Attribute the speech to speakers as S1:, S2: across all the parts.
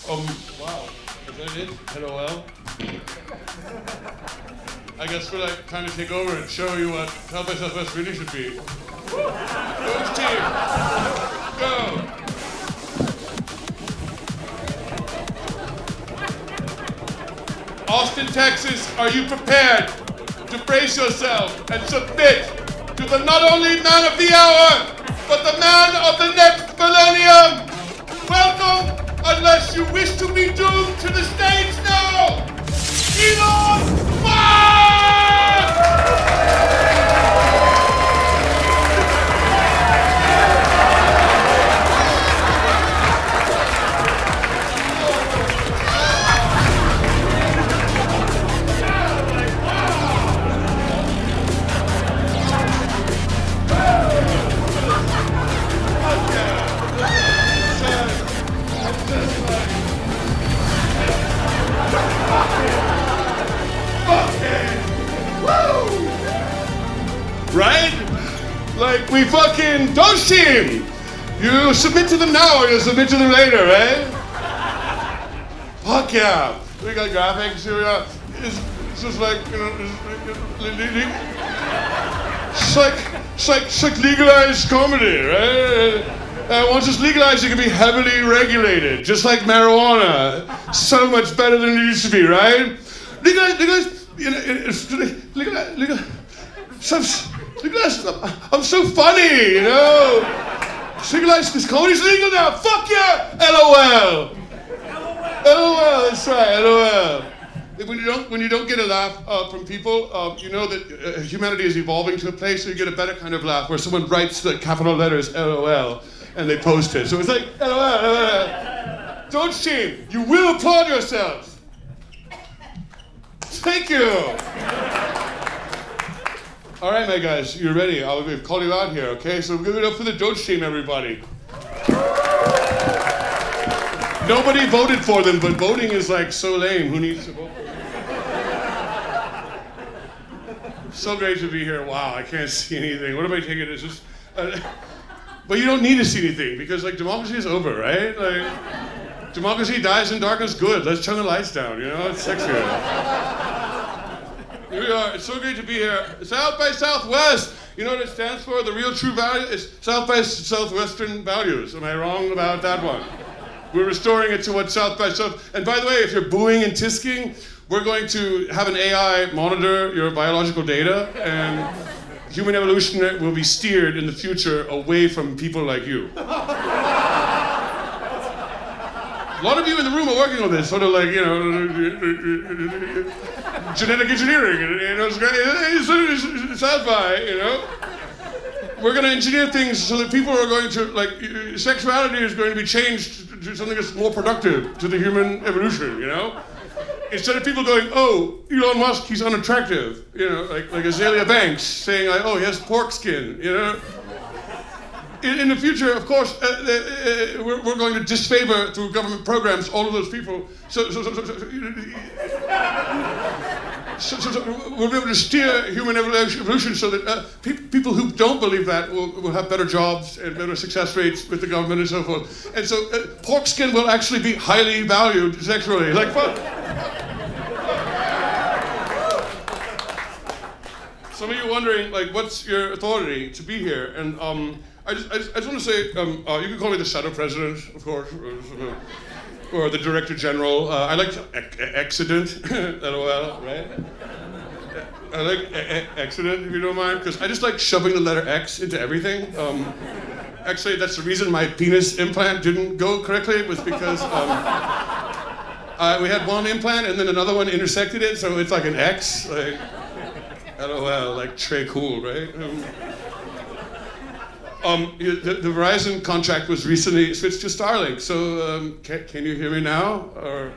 S1: Wow. Is that it? LOL? I guess we're like trying to take over and show you what South by Southwest really should be. Doge team, go! Austin, Texas, are you prepared to brace yourself and submit to the not only man of the hour, but the man of the next millennium? Welcome, unless you wish to be doomed to the stage now, Elon Musk! Right? Like, we fucking Doge team! You submit to them now or you submit to them later, right? Fuck yeah! We got graphics here, we got... It's just like, you know... It's like legalized comedy, right? Once it's legalized, it can be heavily regulated, just like marijuana. So much better than it used to be, right? Legalized, you know, legalized. I'm so funny, you know. Legalized, this comedy's legal now. Fuck yeah! LOL. LOL. That's right. LOL. When you don't get a laugh from people, you know that humanity is evolving to a place where you get a better kind of laugh, where someone writes the capital letters LOL and they post it. So it's like LOL. LOL. Doge team, you will applaud yourselves. Thank you. All right, my guys, you're ready. I'll call you out here, okay? So give it up for the Doge team, everybody. Nobody voted for them, but voting is like so lame. Who needs to vote for them? So great to be here. Wow, I can't see anything. What am I taking? It's just, but you don't need to see anything because like democracy is over, right? Like democracy dies in darkness. Good. Let's turn the lights down. You know, it's sexier. Here we are. It's so great to be here. South by Southwest. You know what it stands for? The real true value is South by Southwestern values. Am I wrong about that one? We're restoring it to what South by South. And by the way, if you're booing and tisking, we're going to have an AI monitor your biological data, and human evolution will be steered in the future away from people like you. A lot of you in the room are working on this, sort of like, you know, genetic engineering, you know, it's sci-fi, you know. We're going to engineer things so that people are going to, like, sexuality is going to be changed to something that's more productive to the human evolution, you know? Instead of people going, oh, Elon Musk, he's unattractive, you know, like Azalea Banks saying, like, oh, he has pork skin, you know? In the future, of course, we're going to disfavor through government programs all of those people. So we'll be able to steer human evolution so that people who don't believe that will have better jobs and better success rates with the government and so forth. And so pork skin will actually be highly valued sexually. Like, fuck. Some of you wondering, like, what's your authority to be here? And I just want to say, you can call me the shadow president, of course, or the director general. I like accident, LOL, right? I like accident, if you don't mind, because I just like shoving the letter X into everything. Actually, that's the reason my penis implant didn't go correctly, was because we had one implant and then another one intersected it, so it's like an X, like, LOL, like Trey Cool, right? The Verizon contract was recently switched to Starlink, so can you hear me now? Or,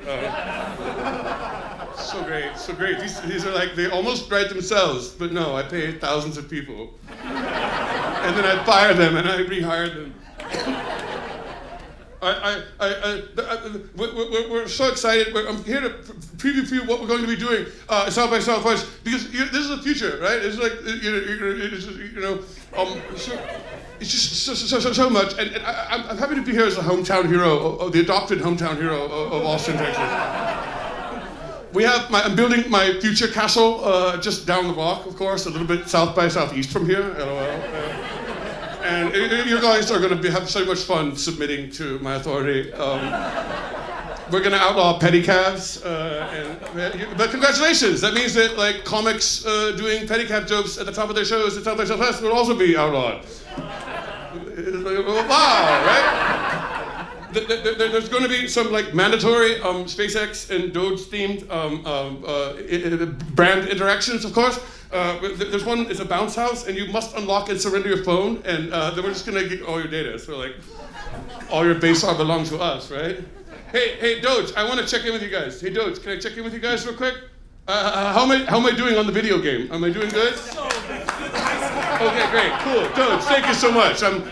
S1: so great. These are like, they almost write themselves, but no, I pay thousands of people. And then I fire them and I rehire them. We're so excited. I'm here to preview for you what we're going to be doing South by Southwest, because this is the future, right? It's like, it's just so much, and I'm happy to be here as a hometown hero, the adopted hometown hero of Austin, Texas. I'm building my future castle just down the block, of course, a little bit south by southeast from here, LOL. And you guys are going to have so much fun submitting to my authority. We're going to outlaw pedicabs, but congratulations, that means that like comics doing pedicab jokes at the top of their shows at South by Southwest will also be outlawed. Wow, right? There's going to be some like mandatory SpaceX and DOGE themed brand interactions, of course. There's one, it's a bounce house, and you must unlock and surrender your phone, and then we're just going to get all your data. So like, all your base art belongs to us, right? Hey, Doge, I want to check in with you guys. Hey, Doge, can I check in with you guys real quick? How am I doing on the video game? Am I doing good? Okay, great, cool. Doge, thank you so much. I'm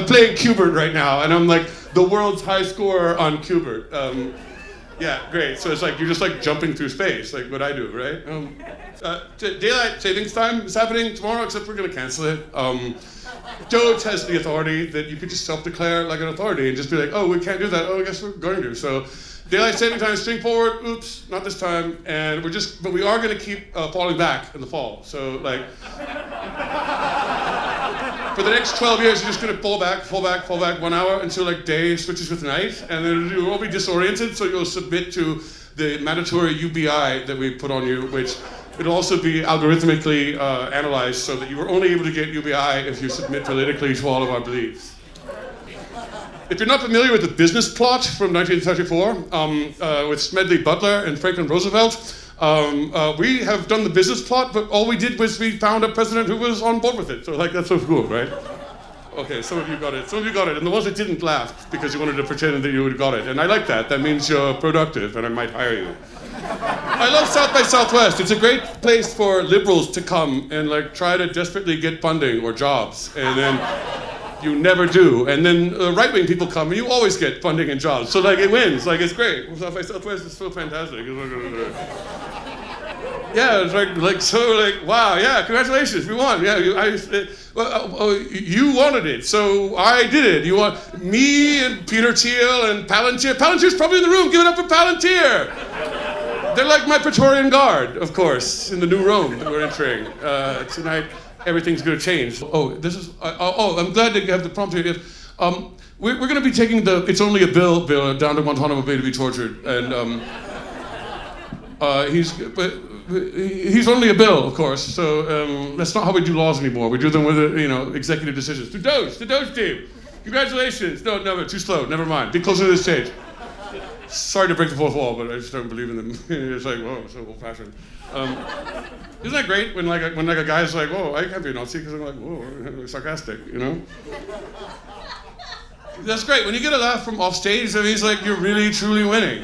S1: playing Qbert right now, and I'm like the world's high scorer on Qbert. Yeah, great. So it's like you're just like jumping through space, like what I do, right? Daylight savings time is happening tomorrow, except we're gonna cancel it. DOGE has the authority that you could just self-declare like an authority and just be like, oh, we can't do that. Oh, I guess we're going to. So daylight saving time, spring forward. Oops, not this time. And but we are going to keep falling back in the fall. So like, for the next 12 years, you're just going to fall back 1 hour until like day switches with night, and then you'll all be disoriented. So you'll submit to the mandatory UBI that we put on you, which it'll also be algorithmically analyzed so that you are only able to get UBI if you submit politically to all of our beliefs. If you're not familiar with the business plot from 1934 with Smedley Butler and Franklin Roosevelt, we have done the business plot, but all we did was we found a president who was on board with it. So like, that's so cool, right? Okay, some of you got it. And the ones that didn't laughed because you wanted to pretend that you would have got it. And I like that. That means you're productive and I might hire you. I love South by Southwest. It's a great place for liberals to come and like try to desperately get funding or jobs. And then you never do. And then right-wing people come and you always get funding and jobs. So like it wins. Like it's great. South by Southwest is so fantastic. Yeah, it's like wow, yeah, congratulations, we won. Yeah, you wanted it, so I did it. You want me and Peter Thiel and Palantir. Palantir's probably in the room. Give it up for Palantir. They're like my Praetorian Guard, of course, in the new Rome that we're entering. Tonight, everything's going to change. I'm glad to have the prompt here. We're going to be taking the It's Only a Bill down to Guantanamo Bay to be tortured, and he's only a bill, of course. So that's not how we do laws anymore. We do them with executive decisions. The DOGE team, congratulations. No, never, too slow. Never mind. Be closer to the stage. Sorry to break the fourth wall, but I just don't believe in them. It's like, whoa, so old-fashioned. Isn't that great when a guy's like, whoa, I can't be a Nazi, because I'm like, whoa, sarcastic, you know? That's great. When you get a laugh from off stage, that means like you're really, truly winning.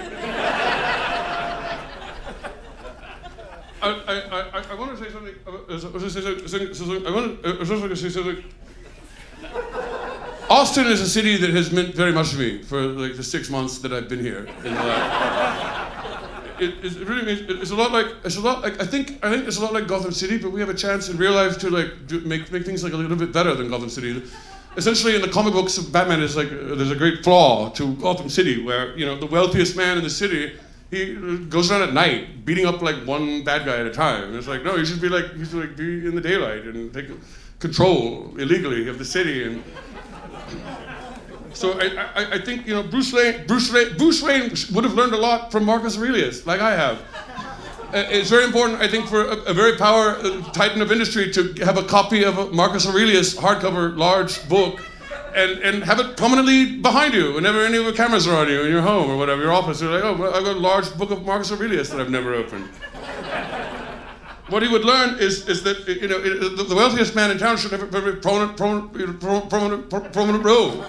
S1: I want to say something. Austin is a city that has meant very much to me for like the 6 months that I've been here. It really means it's a lot like I think it's a lot like Gotham City, but we have a chance in real life to like make things like a little bit better than Gotham City. Essentially, in the comic books, Batman is like there's a great flaw to Gotham City where the wealthiest man in the city. He goes around at night, beating up like one bad guy at a time. And it's like, no, you should be be in the daylight and take control illegally of the city. And so I think Bruce Wayne would have learned a lot from Marcus Aurelius, like I have. It's very important, I think, for a very power titan of industry to have a copy of a Marcus Aurelius hardcover large book. And have it prominently behind you whenever any of the cameras are on you in your home or whatever, your office. You're like, oh, I've got a large book of Marcus Aurelius that I've never opened. What he would learn is that the wealthiest man in town should have a very prominent role.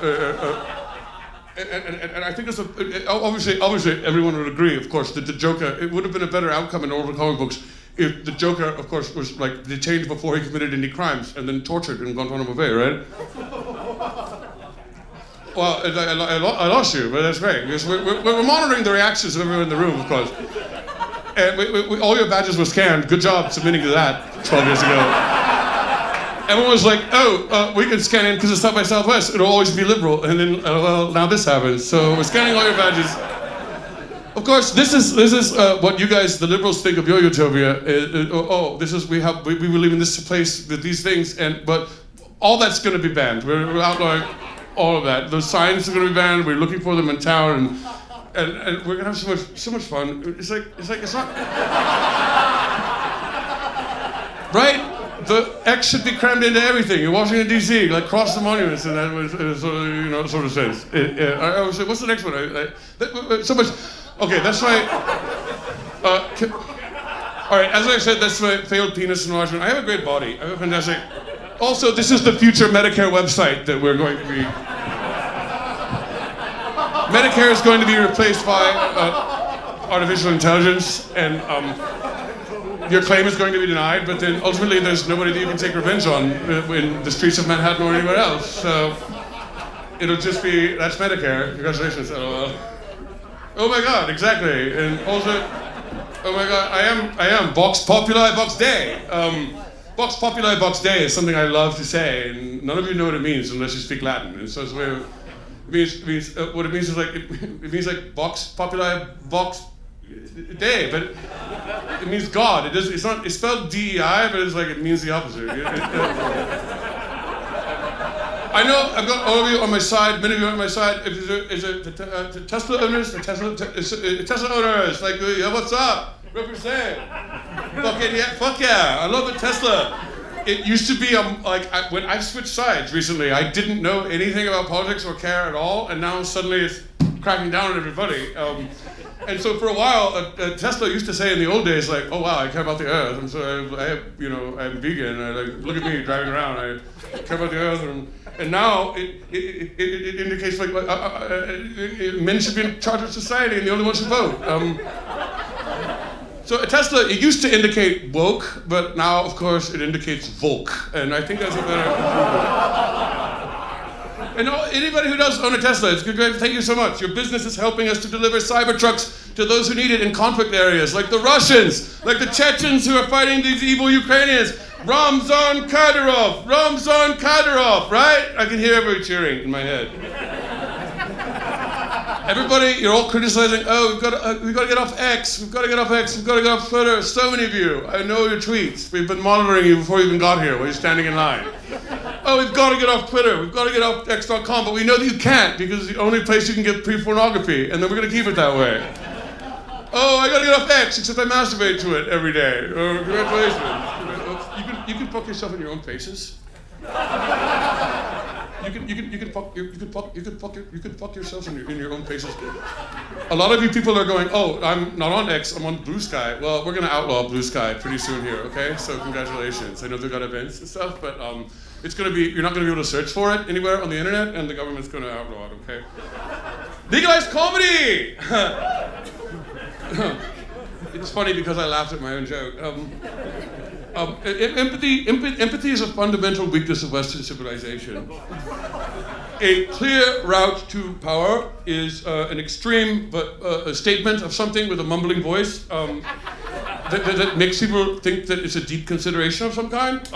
S1: And I think it's obviously everyone would agree, of course, that the Joker, it would have been a better outcome in all the comic books if the Joker, of course, was like detained before he committed any crimes and then tortured in Guantanamo Bay, right? Well, I lost you, but that's great. Because we're monitoring the reactions of everyone in the room, of course. And all your badges were scanned. Good job submitting to that 12 years ago. everyone was like, oh, we can scan in because it's South by Southwest. It'll always be liberal. And then, well, now this happens. So we're scanning all your badges. Of course, this is what you guys, the liberals, think of your utopia. We live in this place with these things, but all that's going to be banned. We're outlawing all of that. Those signs are going to be banned. We're looking for them in town, and we're going to have so much fun. It's not right. The X should be crammed into everything. In Washington D.C., like cross the monuments, and that was sort of sense. I was like, what's the next one? So much. Okay, that's my. All right, as I said, that's my failed penis enlargement. I have a great body. I have a fantastic. Also, this is the future Medicare website that we're going to be. Medicare is going to be replaced by artificial intelligence, and your claim is going to be denied. But then ultimately, there's nobody that you can take revenge on in the streets of Manhattan or anywhere else. So it'll just be that's Medicare. Congratulations, LOL. Oh my God, exactly, and also, oh my God, I am Vox Populi Vox Dei. Vox Populi Vox Dei is something I love to say, and none of you know what it means unless you speak Latin. And so it means what it means is like it means like Vox Populi Vox Dei, but it means God. It's spelled DEI, but it's like it means the opposite. I know I've got all of you on my side, many of you on my side. Is it the Tesla owners? Tesla owners, like, yeah, what's up? Represent. Fuck yeah, I love the Tesla. It used to be when I switched sides recently, I didn't know anything about politics or care at all, and now suddenly it's cracking down on everybody. And so for a while, Tesla used to say in the old days, like, oh wow, I care about the earth, and so I'm vegan, and look at me driving around, I care about the earth, and now it indicates like men should be in charge of society, and the only ones who vote. So a Tesla, it used to indicate woke, but now, of course, it indicates Volk, and I think that's a better. And anybody who does own a Tesla, it's great. Thank you so much. Your business is helping us to deliver cyber trucks to those who need it in conflict areas, like the Russians, like the Chechens who are fighting these evil Ukrainians. Ramzan Kadyrov, right? I can hear everybody cheering in my head. Everybody, you're all criticizing, oh, we've got to get off X, we've got to get off Twitter. So many of you, I know your tweets. We've been monitoring you before you even got here while you're standing in line. Oh, we've got to get off Twitter, we've got to get off X.com, but we know that you can't because it's the only place you can get pre-pornography, and then we're going to keep it that way. Oh, I got to get off X, except I masturbate to it every day. Oh, congratulations. You can fuck yourself in your own faces. You can fuck yourselves in your own faces. A lot of you people are going, oh, I'm not on X, I'm on Blue Sky. Well, we're gonna outlaw Blue Sky pretty soon here, okay? So congratulations. I know they've got events and stuff, but it's gonna be, you're not gonna be able to search for it anywhere on the internet, and the government's gonna outlaw it, okay? Legalized comedy! It's funny because I laughed at my own joke. Empathy is a fundamental weakness of Western civilization. A clear route to power is an extreme a statement of something with a mumbling voice that makes people think that it's a deep consideration of some kind.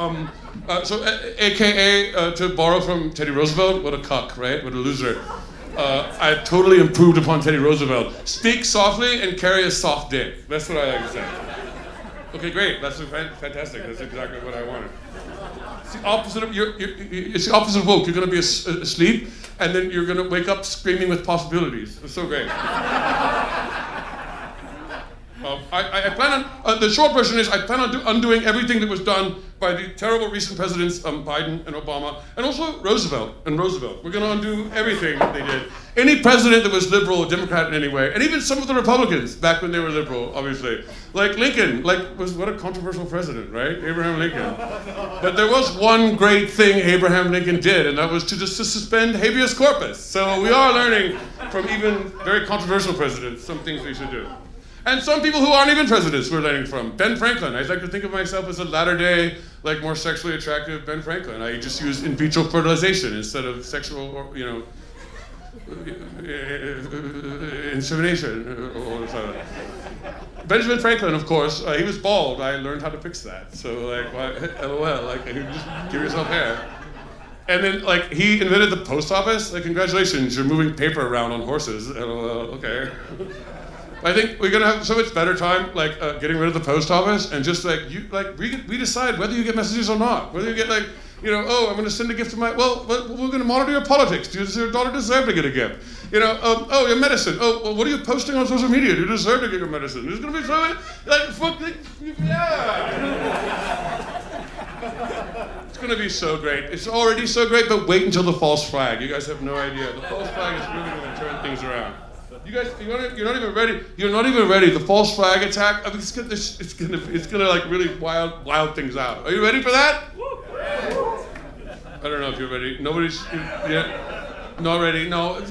S1: AKA, to borrow from Teddy Roosevelt, what a cuck, right? What a loser. I've totally improved upon Teddy Roosevelt. Speak softly and carry a soft dick. That's what I like to say. Okay, great. That's fantastic. That's exactly what I wanted. It's the opposite of it's the opposite of woke. You're going to be asleep, and then you're going to wake up screaming with possibilities. It's so great. I plan on the short version is I plan on undoing everything that was done by the terrible recent presidents Biden and Obama, and also Roosevelt. We're going to undo everything that they did. Any president that was liberal or Democrat in any way, and even some of the Republicans back when they were liberal, obviously, like Lincoln, what a controversial president, right? Abraham Lincoln. But there was one great thing Abraham Lincoln did, and that was to suspend habeas corpus. So we are learning from even very controversial presidents some things we should do. And some people who aren't even presidents we're learning from. Ben Franklin. I like to think of myself as a latter-day, more sexually attractive Ben Franklin. I just use in vitro fertilization instead of sexual, insemination or something. Benjamin Franklin, of course, he was bald. I learned how to fix that. So like, LOL, like you just give yourself hair. And then like he invented the post office. Like congratulations, you're moving paper around on horses. LOL, okay. I think we're gonna have so much better time like getting rid of the post office and just like we decide whether you get messages or not. Whether you get like, you know, oh, I'm gonna send a gift to my, well, we're gonna monitor your politics. Does your daughter deserve to get a gift? You know, oh, your medicine. Oh, well, what are you posting on social media? Do you deserve to get your medicine? There's gonna be so many, yeah. It's gonna be so great. It's already so great, but wait until the false flag. You guys have no idea. The false flag is really gonna turn things around. You guys, you're not even ready. You're not even ready. The false flag attack. I mean, it's gonna like really wild things out. Are you ready for that? I don't know if you're ready. Nobody's yet. Not ready. No.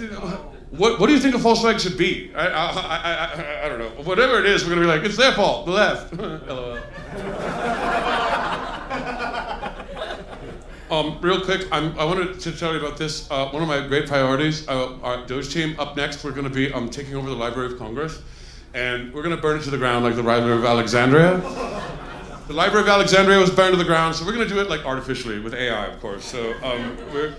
S1: What do you think a false flag should be? I don't know. Whatever it is, we're gonna be like, it's their fault. The left. LOL. Real quick, I wanted to tell you about this. One of my great priorities, our DOGE team, up next, we're going to be taking over the Library of Congress, and we're going to burn it to the ground like the Library of Alexandria. The Library of Alexandria was burned to the ground, so we're going to do it like artificially with AI, of course. So we're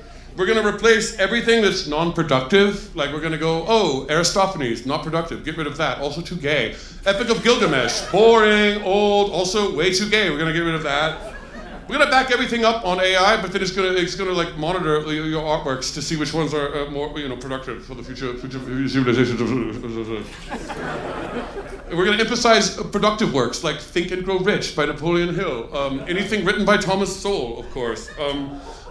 S1: going to replace everything that's non-productive. Like we're going to go, oh, Aristophanes, not productive, get rid of that. Also too gay. Epic of Gilgamesh, boring, old, also way too gay. We're going to get rid of that. We're gonna back everything up on AI, but then it's gonna like monitor your artworks to see which ones are more productive for the future civilizations. We're gonna emphasize productive works like Think and Grow Rich by Napoleon Hill. Anything written by Thomas Sowell, of course.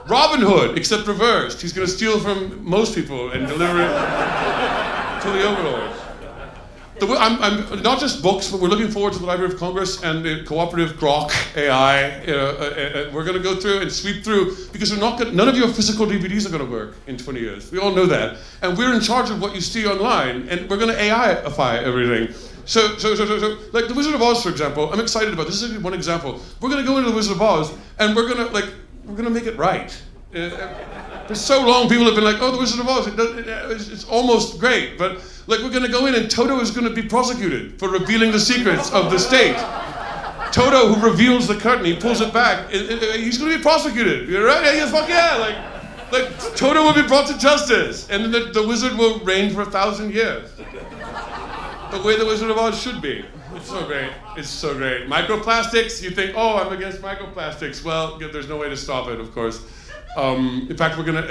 S1: Robin Hood, except reversed. He's gonna steal from most people and deliver it to the overlords. I'm not just books, but we're looking forward to the Library of Congress and the cooperative Grok AI. We're going to go through and sweep through because none of your physical DVDs are going to work in 20 years. We all know that, and we're in charge of what you see online, and we're going to AI-ify everything. So, like the Wizard of Oz, for example, I'm excited about. This is one example. We're going to go into the Wizard of Oz, and we're going to make it right. For so long, people have been like, oh, the Wizard of Oz, it's almost great, but like we're gonna go in and Toto is gonna be prosecuted for revealing the secrets of the state. Toto, who reveals the curtain, he pulls it back, he's gonna be prosecuted, you're right? Yeah, fuck yeah, like Toto will be brought to justice, and then the wizard will reign for 1,000 years. The way the Wizard of Oz should be. It's so great, it's so great. Microplastics, you think, oh, I'm against microplastics. Well, there's no way to stop it, of course. In fact, we're gonna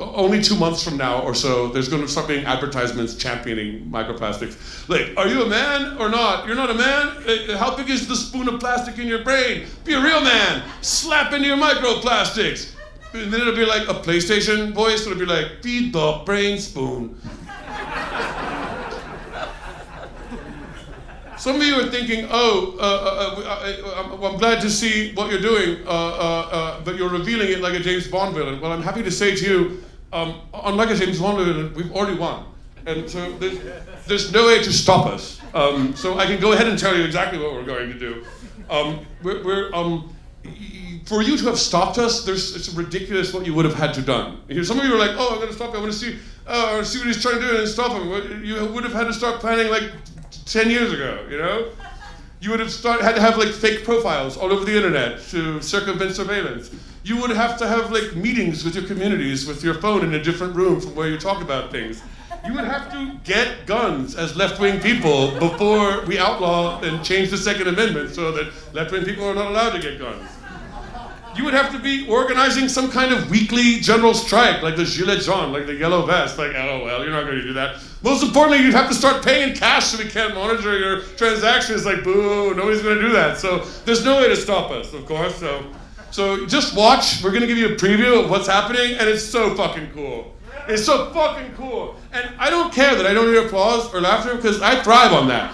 S1: only 2 months from now or so. There's gonna start being advertisements championing microplastics. Like, are you a man or not? You're not a man. How big is the spoon of plastic in your brain? Be a real man. Slap into your microplastics. And then it'll be like a PlayStation voice. It'll be like, feed the brain spoon. Some of you are thinking, I'm glad to see what you're doing, but you're revealing it like a James Bond villain. Well, I'm happy to say to you, unlike a James Bond villain, we've already won. And so there's no way to stop us. So I can go ahead and tell you exactly what we're going to do. For you to have stopped us, it's ridiculous what you would have had to done. Some of you are like, oh, I'm going to stop you. I want to see what he's trying to do and stop him. You would have had to start planning like 10 years ago, you know? You would have had to have like fake profiles all over the internet to circumvent surveillance. You would have to have like meetings with your communities with your phone in a different room from where you talk about things. You would have to get guns as left-wing people before we outlaw and change the Second Amendment so that left-wing people are not allowed to get guns. You would have to be organizing some kind of weekly general strike, like the Gilets jaunes, like the yellow vest, like, LOL, you're not going to do that. Most importantly, you'd have to start paying in cash so we can't monitor your transactions, like, boo, nobody's going to do that. So there's no way to stop us, of course. So just watch, we're going to give you a preview of what's happening, and it's so fucking cool. It's so fucking cool. And I don't care that I don't hear applause or laughter, because I thrive on that.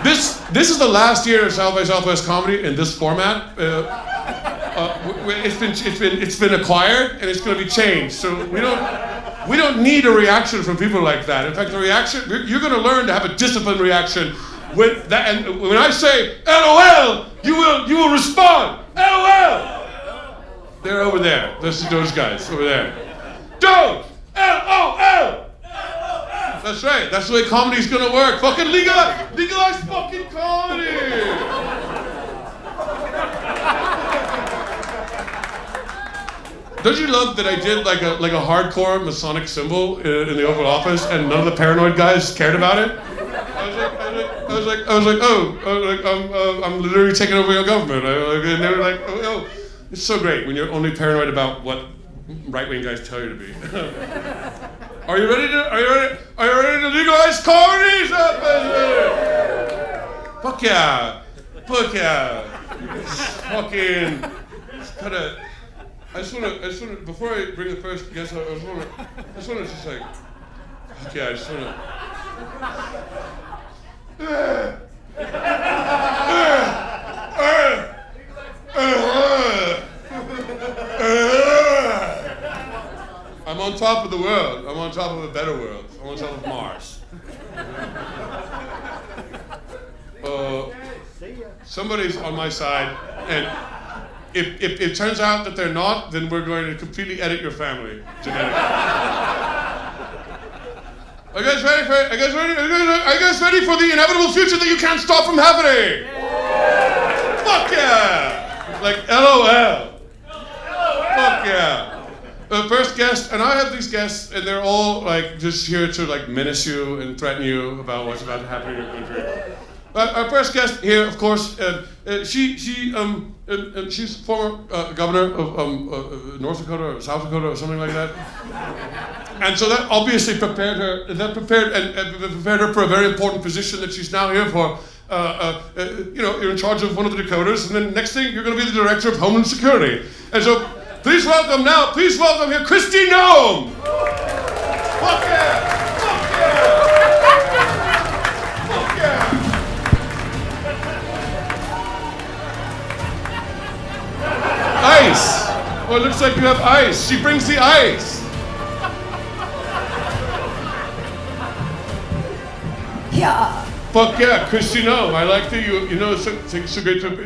S1: This is the last year of South by Southwest Comedy in this format. It's been acquired and it's going to be changed. So we don't need a reaction from people like that. In fact, the reaction you're going to learn to have a disciplined reaction when that. And when I say LOL, you will respond. LOL. They're over there. Those guys over there. DOGE. LOL. That's right. That's the way comedy's gonna work. Fucking legalize fucking comedy. Don't you love that I did like a hardcore Masonic symbol in the Oval Office, and none of the paranoid guys cared about it? I was like, I'm literally taking over your government. And they were like, oh, it's so great when you're only paranoid about what right-wing guys tell you to be. Are you ready to legalize comedies? Fuck yeah. Fucking, I just wanna, before I bring the first guest, I just wanna just like, fuck yeah, I just wanna. I'm on top of the world. I'm on top of a better world. I'm on top of Mars. Somebody's on my side, and if it turns out that they're not, then we're going to completely edit your family genetically. Are you guys ready for it? Are you guys ready for the inevitable future that you can't stop from happening? Yeah. Fuck yeah! Like LOL. Fuck yeah. The first guest, and I have these guests, and they're all like just here to like menace you and threaten you about what's about to happen in your country. Our first guest here, of course, she's former governor of North Dakota or South Dakota or something like that. And so that obviously prepared her for a very important position that she's now here for. You're in charge of one of the Dakotas, and then next thing you're going to be the director of Homeland Security. And so please welcome here Kristi Noem. Fuck yeah! Fuck yeah! Fuck yeah! Ice. Oh, it looks like you have ice. She brings the ice.
S2: Yeah.
S1: Fuck yeah, Kristi Noem. I like that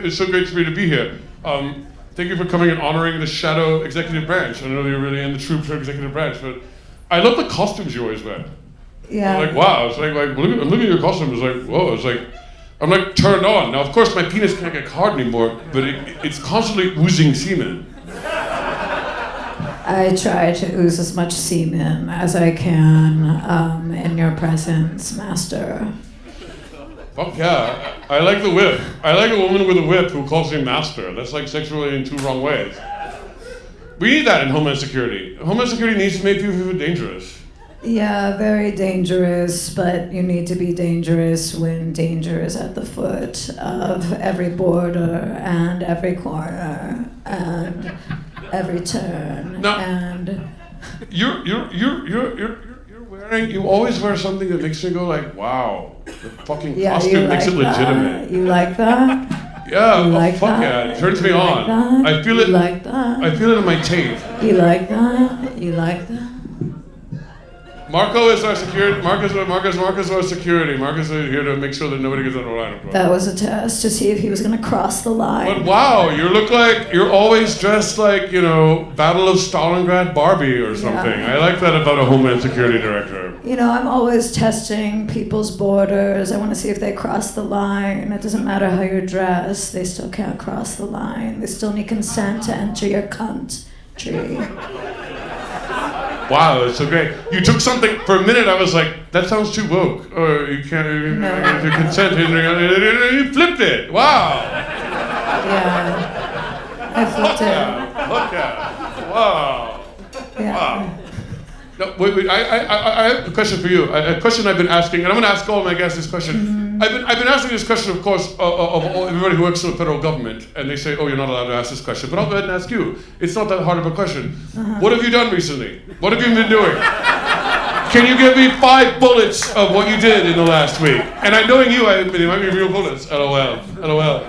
S1: it's so great for me to be here. Thank you for coming and honoring the shadow executive branch. I know you're really in the true executive branch, but I love the costumes you always wear.
S2: Yeah.
S1: I'm like, wow. It's like I'm looking at your costume. It's like, whoa. It's like I'm like turned on. Now, of course, my penis can't get hard anymore, but it's constantly oozing semen.
S2: I try to ooze as much semen as I can in your presence, master.
S1: Fuck yeah. I like the whip. I like a woman with a whip who calls me master. That's like sexually in two wrong ways. We need that in Homeland Security. Homeland Security needs to make people feel dangerous.
S2: Yeah, very dangerous, but you need to be dangerous when danger is at the foot of every border and every corner and every turn.
S1: Now,
S2: and
S1: you always wear something that makes me go like, wow, the fucking costume makes it legitimate.
S2: You like that?
S1: Yeah,
S2: like
S1: fuck
S2: that?
S1: yeah, it turns me
S2: You
S1: on.
S2: Like
S1: I feel
S2: you
S1: it.
S2: Like that?
S1: I feel it in my tape.
S2: You like that? You like that?
S1: Marco is our security. Marco's our security. Marco's here to make sure that nobody gets out of line.
S2: That was a test to see if he was going to cross the line.
S1: But wow, you look like you're always dressed like, Battle of Stalingrad Barbie or something.
S2: Yeah.
S1: I like that about a Homeland Security director.
S2: I'm always testing people's borders. I want to see if they cross the line. It doesn't matter how you're dressed. They still can't cross the line. They still need consent to enter your country.
S1: Wow, that's so great. You took something, for a minute I was like, that sounds too woke. Or you can't, you consent, you flipped it. Wow.
S2: Yeah. I flipped it.
S1: Look at it. Wow.
S2: Yeah.
S1: Wow. No, wait, I have a question for you. A question I've been asking, and I'm going to ask all my guests this question.
S2: Mm-hmm.
S1: I've been asking this question, of course, of everybody who works in the federal government, and they say, oh, you're not allowed to ask this question, but I'll go ahead and ask you. It's not that hard of a question.
S2: Uh-huh.
S1: What have you done recently? What have you been doing? Can you give me 5 bullets of what you did in the last week? And I knowing you, they might be real bullets. LOL. LOL.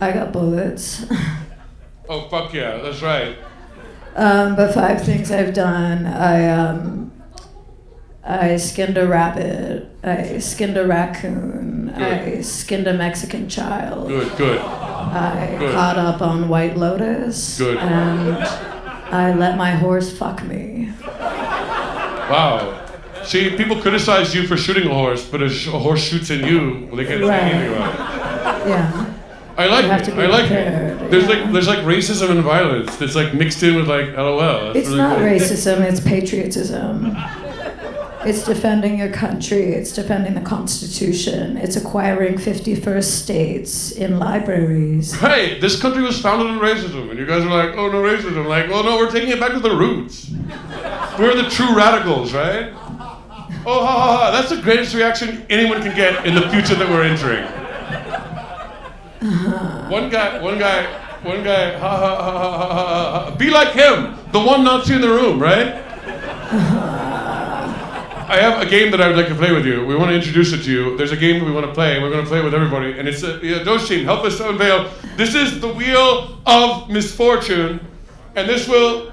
S2: I got bullets.
S1: Oh, fuck yeah, that's right.
S2: But 5 things I've done. I skinned a rabbit. I skinned a raccoon.
S1: Good.
S2: I skinned a Mexican child.
S1: Good.
S2: I caught up on White Lotus.
S1: Good.
S2: And I let my horse fuck me.
S1: Wow. See, people criticize you for shooting a horse, but if a horse shoots in you, well, they can't say anything about it.
S2: Yeah.
S1: I like it. I like it. There's like racism and violence that's like mixed in with like LOL.
S2: It's really not cool. Racism, it's patriotism. It's defending your country, it's defending the Constitution, it's acquiring 51st states in libraries.
S1: Hey, this country was founded on racism, and you guys are like, oh, no racism. Like, well, no, we're taking it back to the roots. We're the true radicals, right? Oh, ha, ha, ha. That's the greatest reaction anyone can get in the future that we're entering. One guy, ha, ha, ha, ha, ha, ha, ha. Be like him, the one Nazi in the room, right? I have a game that I would like to play with you. We want to introduce it to you. There's a game that we want to play. We're going to play it with everybody. And it's DOGE team, help us to unveil. This is the Wheel of Misfortune. And we're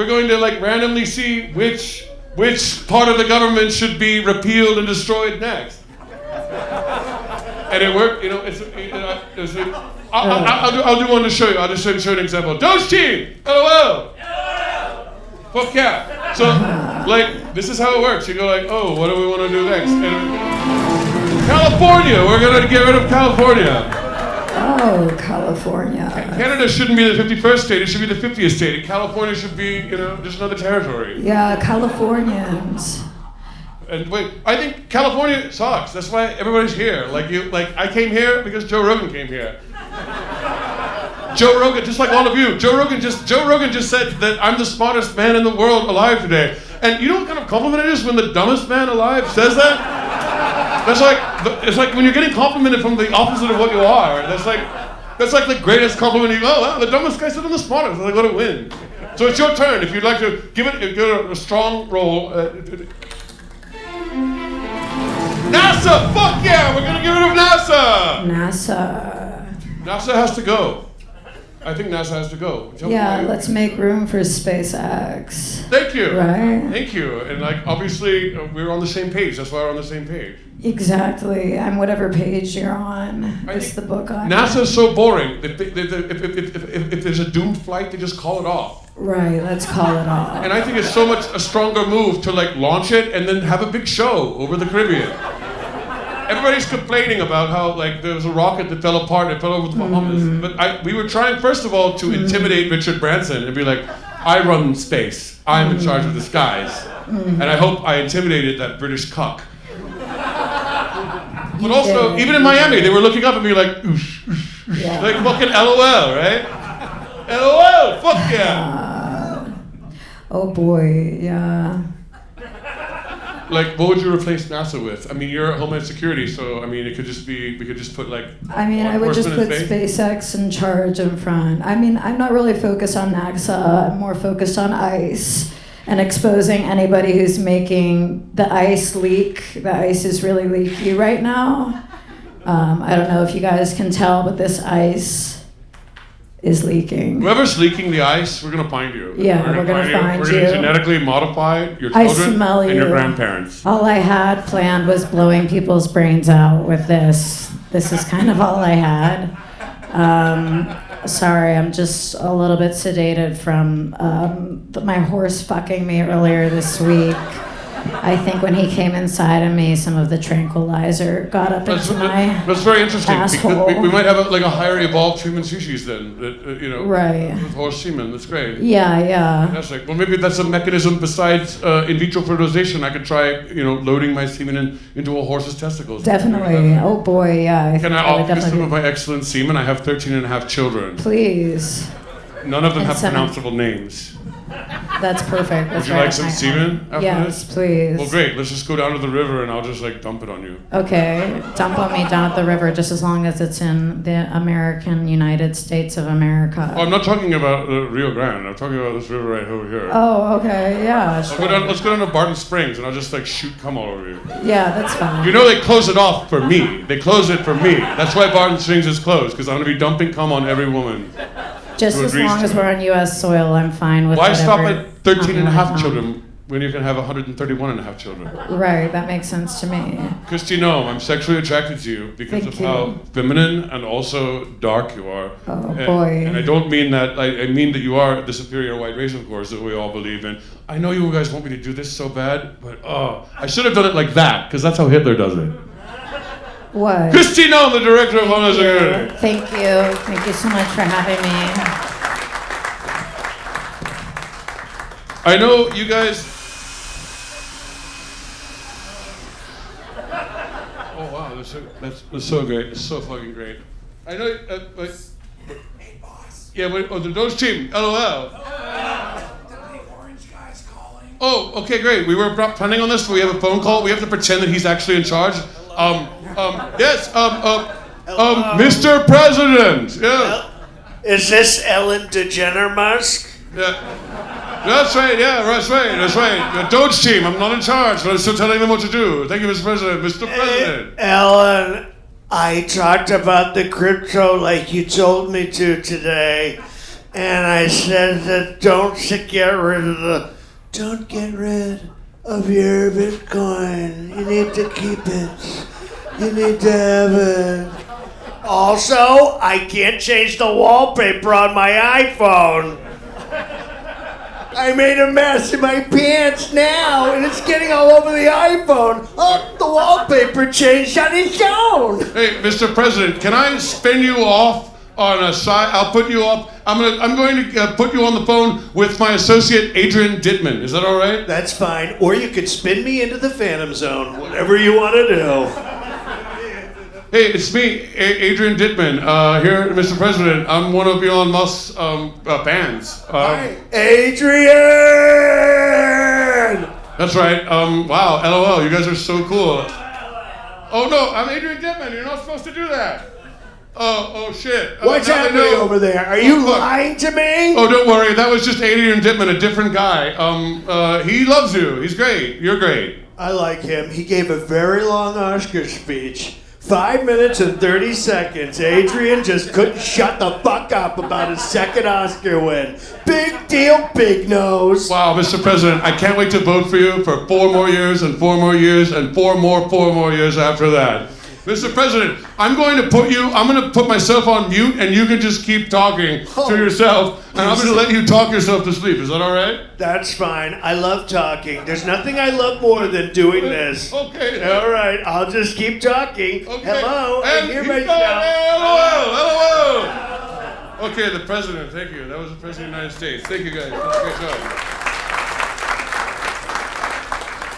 S1: going to like randomly see which part of the government should be repealed and destroyed next. And it worked, I'll do one to show you. I'll just show you an example. DOGE team, LOL. Fuck yeah. So, like, this is how it works. You go like, oh, what do we want to do next? And California, we're going to get rid of California.
S2: Oh, California.
S1: Canada shouldn't be the 51st state, it should be the 50th state. And California should be, just another territory.
S2: Yeah, Californians.
S1: And wait, I think California sucks. That's why everybody's here. I came here because Joe Rogan came here. Joe Rogan, just like all of you, Joe Rogan just said that I'm the smartest man in the world alive today. And you know what kind of compliment it is when the dumbest man alive says that? It's like when you're getting complimented from the opposite of what you are. That's like the greatest compliment. Oh, wow, the dumbest guy said I'm the smartest. I'm going to win. So it's your turn. If you'd like to give it a strong roll. NASA, fuck yeah, we're going to get rid of NASA. NASA has to go. I think NASA has to go.
S2: Yeah, let's make room for SpaceX.
S1: Thank you.
S2: Right?
S1: Thank you. And obviously, we're on the same page. That's why we're on the same page.
S2: Exactly. I'm whatever page you're on. It's the book on.
S1: NASA's so boring. If there's a doomed flight, they just call it off.
S2: Right, let's call it off.
S1: And I think it's so much a stronger move to launch it and then have a big show over the Caribbean. Everybody's complaining about how there was a rocket that fell apart and it fell over the Bahamas. But we were trying, first of all, to intimidate Richard Branson and be like, I run space. I'm in charge of the skies. And I hope I intimidated that British cuck. But also, even in Miami, they were looking up at me like, oosh, oosh, oosh. Yeah. Like fucking LOL, right? LOL, fuck yeah.
S2: Oh boy, yeah.
S1: What would you replace NASA with? I mean, you're Homeland Security, so it could just be, we could just put
S2: I would just put SpaceX in charge in front. I'm not really focused on NASA, I'm more focused on ICE and exposing anybody who's making the ICE leak. The ICE is really leaky right now. I don't know if you guys can tell, but this ICE is leaking.
S1: Whoever's leaking the ice, we're gonna find you.
S2: Yeah, we're gonna find you.
S1: We're gonna genetically modify your children and your grandparents.
S2: All I had planned was blowing people's brains out with this. This is kind of all I had. Sorry, I'm just a little bit sedated from my horse fucking me earlier this week. I think when he came inside of me, some of the tranquilizer got up into my
S1: That's very interesting.
S2: asshole.
S1: Because we might have a higher evolved human species then,
S2: right.
S1: With horse semen. That's great.
S2: Yeah.
S1: Fantastic. Well, maybe that's a mechanism besides in vitro fertilization. I could try, loading my semen into a horse's testicles.
S2: Definitely. Oh boy, yeah.
S1: Can I offer some of my excellent semen? I have 13 and a half children.
S2: Please.
S1: None of them have pronounceable names.
S2: That's perfect.
S1: Would you like some semen after
S2: this? Yes, please.
S1: Well, great. Let's just go down to the river and I'll just dump it on you.
S2: Okay. Dump on me down at the river just as long as it's in the United States of America.
S1: Oh, I'm not talking about the Rio Grande. I'm talking about this river right over here.
S2: Oh, okay. Yeah, sure.
S1: Let's go down to Barton Springs and I'll just shoot cum all over you.
S2: Yeah, that's fine.
S1: They close it off for me. They close it for me. That's why Barton Springs is closed, because I'm going to be dumping cum on every woman.
S2: Just as long as we're on U.S. soil, I'm fine with
S1: Why
S2: whatever.
S1: stop at 13 and a half children? when you can have 131 and a half children?
S2: Right, that makes sense to me.
S1: Kristi, no, I'm sexually attracted to you because of how feminine and also dark you are.
S2: Oh, boy.
S1: And I don't mean that, I mean that you are the superior white race, of course, that we all believe in. I know you guys want me to do this so bad, but I should have done it like that, because that's how Hitler does it.
S2: What?
S1: Kristi, no, the director of Homeland Security.
S2: Thank you. Thank you so much for having me.
S1: I know you guys. Oh wow, that's so great. It's so fucking great. I know.
S3: Hey, boss.
S1: Yeah, the DOGE team. LOL.
S3: The orange guy's calling.
S1: Oh, okay, great. We were planning on this, but we have a phone call. We have to pretend that he's actually in charge. Yes. Mr. President. Yeah.
S3: Is this Ellen DeGeneres Musk?
S1: Yeah. That's right, yeah, that's right. The DOGE team, I'm not in charge, but I'm still telling them what to do. Thank you, Mr. President. Mr. President.
S3: Ellen, I talked about the crypto like you told me to today, and I said that don't get rid of your Bitcoin. You need to keep it. You need to have it. Also, I can't change the wallpaper on my iPhone. I made a mess in my pants now, and it's getting all over the iPhone. Oh, the wallpaper changed on its own.
S1: Hey, Mr. President, can I spin you off on a side? I'll put you off. I'm going to put you on the phone with my associate Adrian Dittman. Is that all right?
S3: That's fine. Or you could spin me into the Phantom Zone. Whatever you want to do.
S1: Hey, it's me, Adrian Dittman, here, Mr. President. I'm one of Elon Musk's fans.
S3: Hi, Adrian!
S1: That's right. Wow, LOL, you guys are so cool. Oh no, I'm Adrian Dittman. You're not supposed to do that. Oh shit.
S3: What's happening over there? Are you lying to me?
S1: Oh, don't worry. That was just Adrian Dittman, a different guy. He loves you. He's great. You're great.
S3: I like him. He gave a very long Oscar speech. 5 minutes and 30 seconds. Adrian just couldn't shut the fuck up about his second Oscar win. Big deal, big nose.
S1: Wow, Mr. President, I can't wait to vote for you for 4 more years and 4 more years and 4 more years after that. Mr. President, I'm going to put myself on mute and you can just keep talking to yourself and I'm going to let you talk yourself to sleep. Is that all right?
S3: That's fine. I love talking. There's nothing I love more than doing this.
S1: Okay.
S3: All right, I'll just keep talking.
S1: Okay.
S3: Hello, I hear myself.
S1: LOL. Okay, the President, thank you. That was the President of the United States. Thank you guys. That's a great job.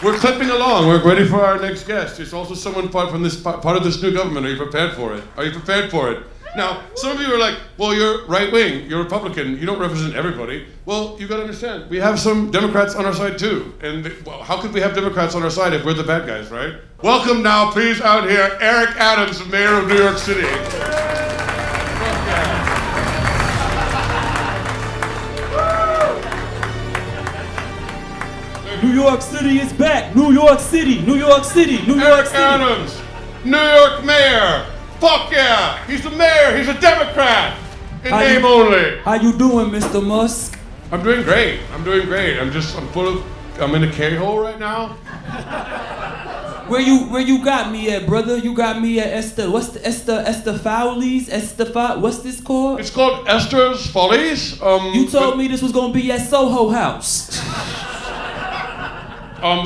S1: We're clipping along. We're ready for our next guest. It's also someone part of this new government. Are you prepared for it? Are you prepared for it? Now, some of you are like, well, you're right wing, you're Republican, you don't represent everybody. Well, you got to understand, we have some Democrats on our side too. And how could we have Democrats on our side if we're the bad guys, right? Welcome now, please, out here, Eric Adams, Mayor of New York City.
S4: New York City is back. New York City, New York City, New York City.
S1: Eric Adams, New York Mayor. Fuck yeah! He's the mayor. He's a Democrat. In name only.
S4: How you doing, Mr. Musk?
S1: I'm doing great. I'm in a K-hole right now.
S4: Where you got me at, brother? You got me at Esther. What's the Esther Fowley's? What's this called?
S1: It's called Esther's Follies.
S4: You told me this was gonna be at Soho House.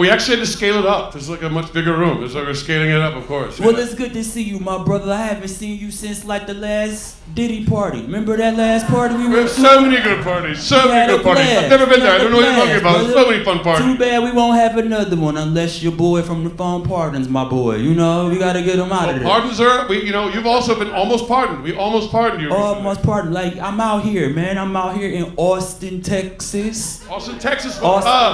S1: We actually had to scale it up. This is like a much bigger room. So we're scaling it up, of course.
S4: Well, it's good to see you, my brother. I haven't seen you since like the last Diddy party. Remember that last party we went to?
S1: So many good parties. So many good parties. I've never been there. I don't know what you're talking about. So many fun parties.
S4: Too bad we won't have another one unless your boy from the phone pardons my boy. You know, we gotta get him out of there.
S1: Pardons are, you've also been almost pardoned. We almost pardoned you.
S4: Almost pardoned. Like, I'm out here, man. I'm out here in Austin, Texas.
S1: Austin, Texas.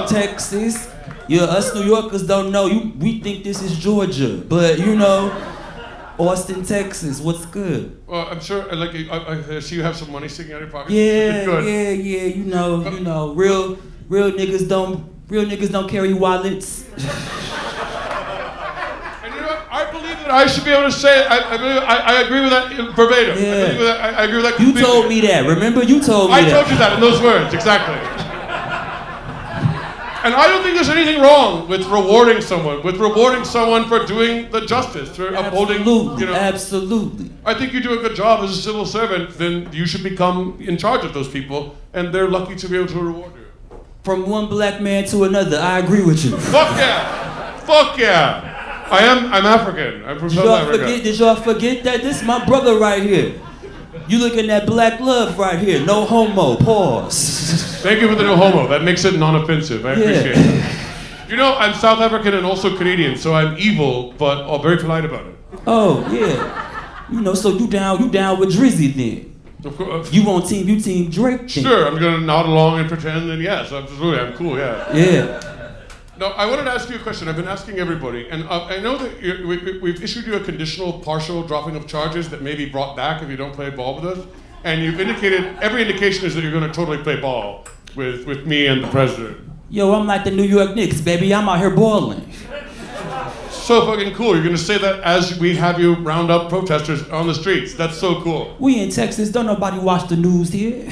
S4: Texas. Yeah, us New Yorkers don't know. We think this is Georgia, but Austin, Texas. What's good?
S1: Well, I'm sure. I see you have some money sticking out of your pocket.
S4: Yeah. You know. Real niggas don't carry wallets.
S1: And you know what? I believe that I should be able to say it. I agree with that verbatim.
S4: Yeah.
S1: I agree with that.
S4: You told me that. Remember, you told me that.
S1: I told you that in those words exactly. And I don't think there's anything wrong with rewarding someone for doing the justice, for upholding, you know.
S4: Absolutely.
S1: I think you do a good job as a civil servant, then you should become in charge of those people, and they're lucky to be able to reward you.
S4: From one black man to another, I agree with you.
S1: Fuck yeah! Fuck yeah! I'm African. I'm from South Africa.
S4: Did y'all forget that? This is my brother right here. You looking at black love right here. No homo. Pause.
S1: Thank you for the no homo. That makes it non-offensive. I appreciate it. You know, I'm South African and also Canadian, so I'm evil, but very polite about it.
S4: Oh, yeah. You know, so you down with Drizzy then.
S1: Of course.
S4: You team Drake then.
S1: Sure, I'm gonna nod along and pretend, and yes, absolutely, I'm cool, yeah.
S4: Yeah.
S1: No, I wanted to ask you a question. I've been asking everybody, and I know that we've issued you a conditional partial dropping of charges that may be brought back if you don't play ball with us. And you've indicated, every indication is that you're going to totally play ball with me and the president.
S4: Yo, I'm like the New York Knicks, baby. I'm out here balling.
S1: So fucking cool. You're going to say that as we have you round up protesters on the streets. That's so cool.
S4: We in Texas. Don't nobody watch the news here.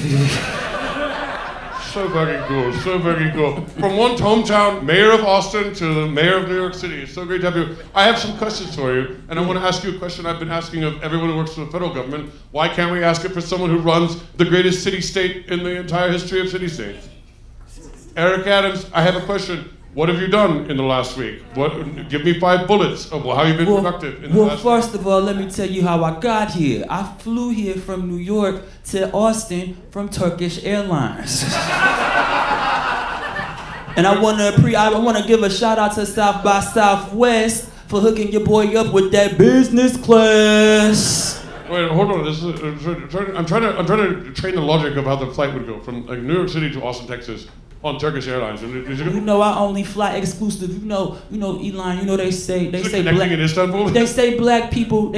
S1: So fucking cool, so fucking cool. From one hometown mayor of Austin to the mayor of New York City. It's so great to have you. I have some questions for you, and I want to ask you a question I've been asking of everyone who works for the federal government. Why can't we ask it for someone who runs the greatest city-state in the entire history of city-states? Eric Adams, I have a question. What have you done in the last week? Give me 5 bullets of how you've been productive in the last week.
S4: Well, first of all, let me tell you how I got here. I flew here from New York to Austin from Turkish Airlines. And I want to give a shout out to South by Southwest for hooking your boy up with that business class.
S1: Wait, hold on. I'm trying to train the logic of how the flight would go from like New York City to Austin, Texas. On Turkish Airlines.
S4: You know, I only fly exclusive. You know, Elon. You know, they say
S1: black in Istanbul.
S4: They say black people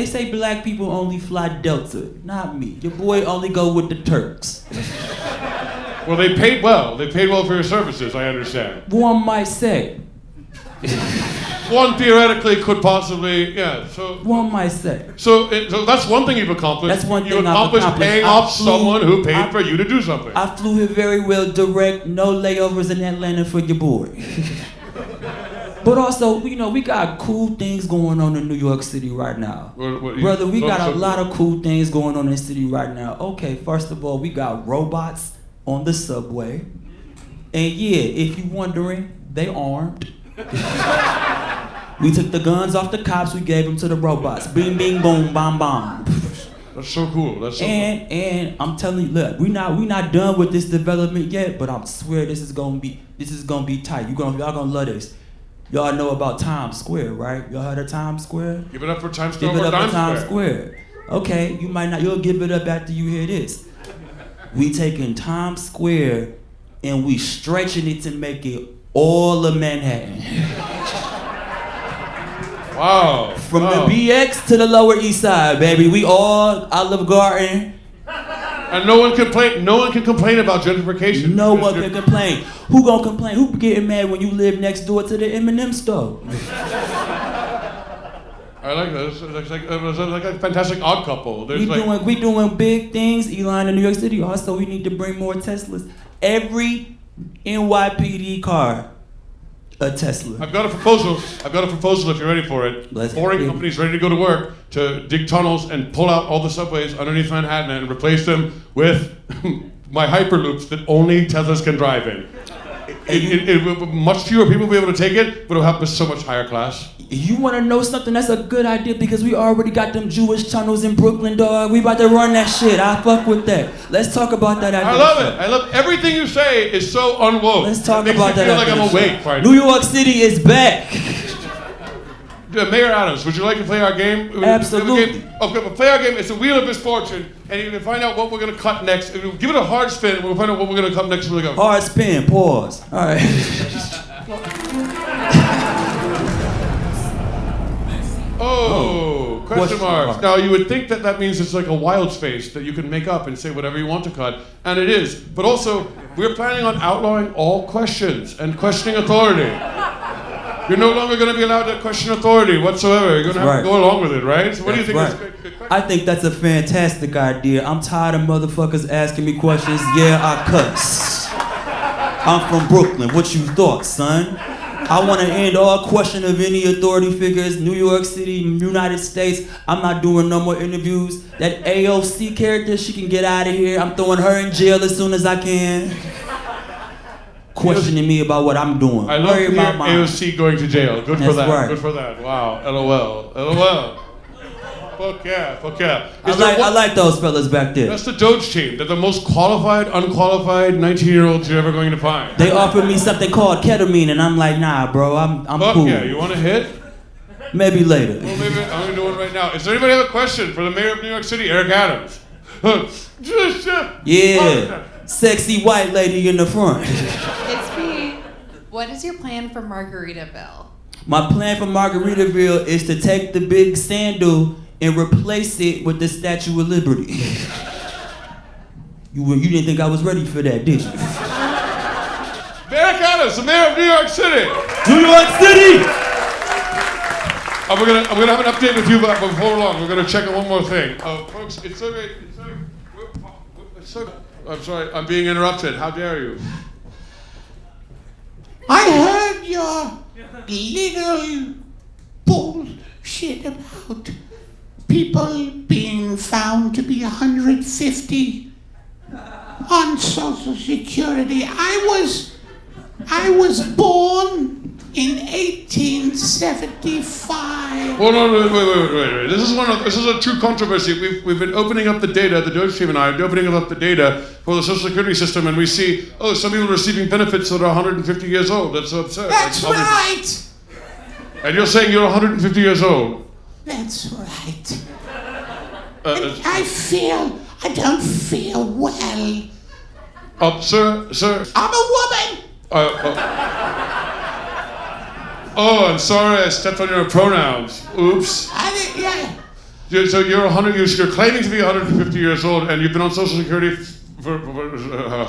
S4: only fly Delta. Not me. Your boy only go with the Turks.
S1: Well, they paid well. They paid well for your services. I understand.
S4: One might say.
S1: One theoretically could possibly, yeah. So
S4: one might say.
S1: So that's one thing you've accomplished.
S4: That's one thing
S1: you accomplished. Paying off someone who paid for you to do something.
S4: I flew here very well, direct, no layovers in Atlanta for your boy. But also, you know, we got cool things going on in New York City right now. Brother, we got a lot of cool things going on in the city right now. Okay, first of all, we got robots on the subway. And yeah, if you're wondering, they armed. We took the guns off the cops, we gave them to the robots. Bing, bing, boom, bam, bam.
S1: That's so cool. That's so cool.
S4: And I'm telling you, look, we not done with this development yet, but I swear this is gonna be tight. Y'all gonna love this. Y'all know about Times Square, right? Y'all heard of Times Square?
S1: Give it up for Times Square.
S4: Give it up for Times Square. Okay, you might not. You'll give it up after you hear this. We taking Times Square and we stretching it to make it all of Manhattan.
S1: Wow.
S4: From the BX to the Lower East Side, baby. We all Olive Garden.
S1: And no one can complain about gentrification.
S4: No one can complain. Who gonna complain? Who getting mad when you live next door to the M&M store?
S1: I like that. It's like a fantastic odd couple.
S4: We doing big things, Elon, in New York City. Also, we need to bring more Teslas. Every NYPD car, a Tesla.
S1: I've got a proposal if you're ready for it. Boring companies ready to go to work to dig tunnels and pull out all the subways underneath Manhattan and replace them with my Hyperloops that only Teslas can drive in. Much fewer people will be able to take it, but it'll happen so much higher class.
S4: You want to know something? That's a good idea because we already got them Jewish tunnels in Brooklyn, dog. We about to run that shit. I fuck with that. Let's talk about that idea.
S1: I love it. I love everything you say is so unwoke.
S4: Let's talk about that.
S1: I feel like I'm awake. Right?
S4: New York City is back.
S1: Mayor Adams, would you like to play our game?
S4: Absolutely.
S1: Okay, we'll play our game. It's a wheel of misfortune, and you can find out what we're going to cut next. Give it a hard spin, and we'll find out what we're going to cut next.
S4: Hard spin, pause. All right.
S1: Question marks. Now, you would think that means it's like a wild space that you can make up and say whatever you want to cut, and it is. But also, we're planning on outlawing all questions and questioning authority. You're no longer going to be allowed to question authority whatsoever. You're going to have to go along with it, right? So what do you think?
S4: I think that's a fantastic idea. I'm tired of motherfuckers asking me questions. Yeah, I cuss. I'm from Brooklyn. What you thought, son? I want to end all question of any authority figures, New York City, United States. I'm not doing no more interviews. That AOC character, she can get out of here. I'm throwing her in jail as soon as I can. Questioning me about what I'm doing.
S1: I love AOC going to jail. Good for that. Right. Good for that. Wow. LOL. LOL. Fuck yeah. Fuck yeah.
S4: I like those fellas back there.
S1: That's the DOGE team. They're the most qualified, unqualified 19-year-olds you're ever going to find.
S4: They offered me something called ketamine, and I'm like, nah, bro, I'm
S1: Fuck
S4: cool.
S1: Yeah. You want to hit?
S4: Maybe later.
S1: Well, maybe I'm going to do one right now. Is there anybody have a question for the mayor of New York City, Eric Adams?
S4: Yeah. Sexy white lady in the front.
S5: It's me. What is your plan for Margaritaville?
S4: My plan for Margaritaville is to take the big sandal and replace it with the Statue of Liberty. You didn't think I was ready for that, did you?
S1: Eric Adams, the mayor of New York City.
S4: New York City!
S1: I'm gonna have an update with you before long. We're gonna check on one more thing. Folks, it's so great. I'm sorry, I'm being interrupted. How dare you?
S6: I heard your little bullshit about people being found to be 150 on Social Security. I was born in 1875.
S1: Well, no, wait. This is a true controversy. We've been opening up the data. The DOGE team and I are opening up the data for the Social Security system, and we see, some people are receiving benefits that are 150 years old. That's so absurd.
S6: That's right.
S1: And you're saying you're 150 years old.
S6: That's right. And I don't feel well.
S1: Sir.
S6: I'm a woman.
S1: I'm sorry, I stepped on your pronouns. Oops.
S6: Yeah.
S1: So you're claiming to be 150 years old, and you've been on Social Security for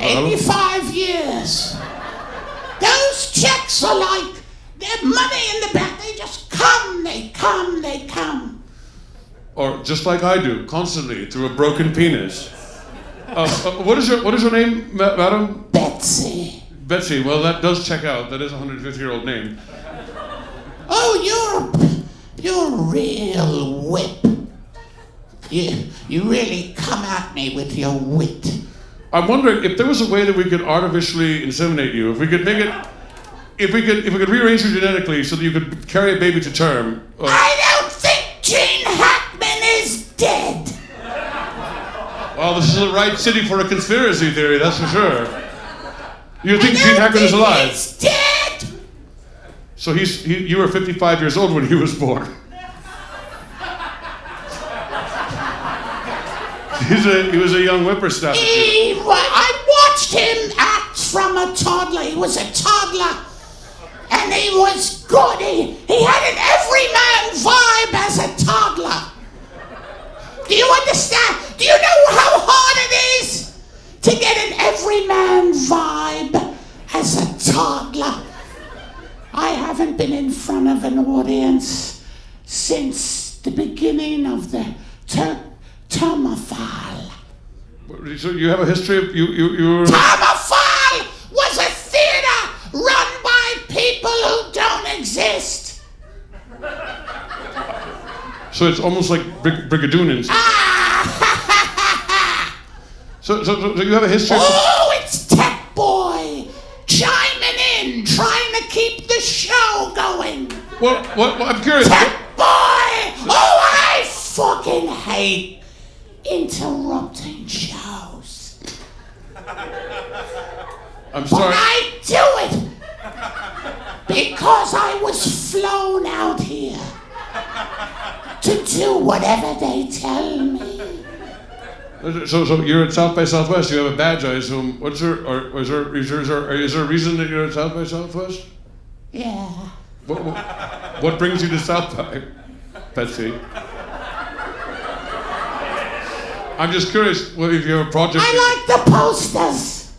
S6: 85 years. Those checks are like, they're money in the bank. They just come, they come.
S1: Or just like I do, constantly, through a broken penis. What is your name, madam?
S6: Betsy.
S1: Betsy, well, that does check out. That is a 150-year-old name.
S6: Oh, you're a real whip. You really come at me with your wit.
S1: I'm wondering if there was a way that we could artificially inseminate you, if we could rearrange you genetically so that you could carry a baby to term.
S6: I don't think Gene Hackman is dead.
S1: Well, this is the right city for a conspiracy theory, that's for sure. You think Gene Hackman is alive?
S6: He's dead.
S1: So you were 55 years old when he was born. He was a young whippersnapper.
S6: I watched him act from a toddler. He was a toddler. And he was good. He had an everyman vibe as a toddler. Do you understand? Do you know how hard it is to get an everyman vibe as a toddler? I haven't been in front of an audience since the beginning of the Termophile.
S1: So you have a history of you were...
S6: Termophile was a theater run by people who don't exist.
S1: So it's almost like Brigadoonians. So you have a history.
S6: Oh, it's Tech Boy chiming in, trying to keep the show going.
S1: Well, I'm curious.
S6: Tech Boy! Oh, I fucking hate interrupting shows.
S1: I'm sorry.
S6: But I do it because I was flown out here to do whatever they tell me.
S1: So you're at South by Southwest. You have a badge, I assume. Is there a reason that you're at South by Southwest?
S6: Yeah.
S1: What brings you to South by, Betsy? I'm just curious. Well, if you have a project.
S6: I like the posters.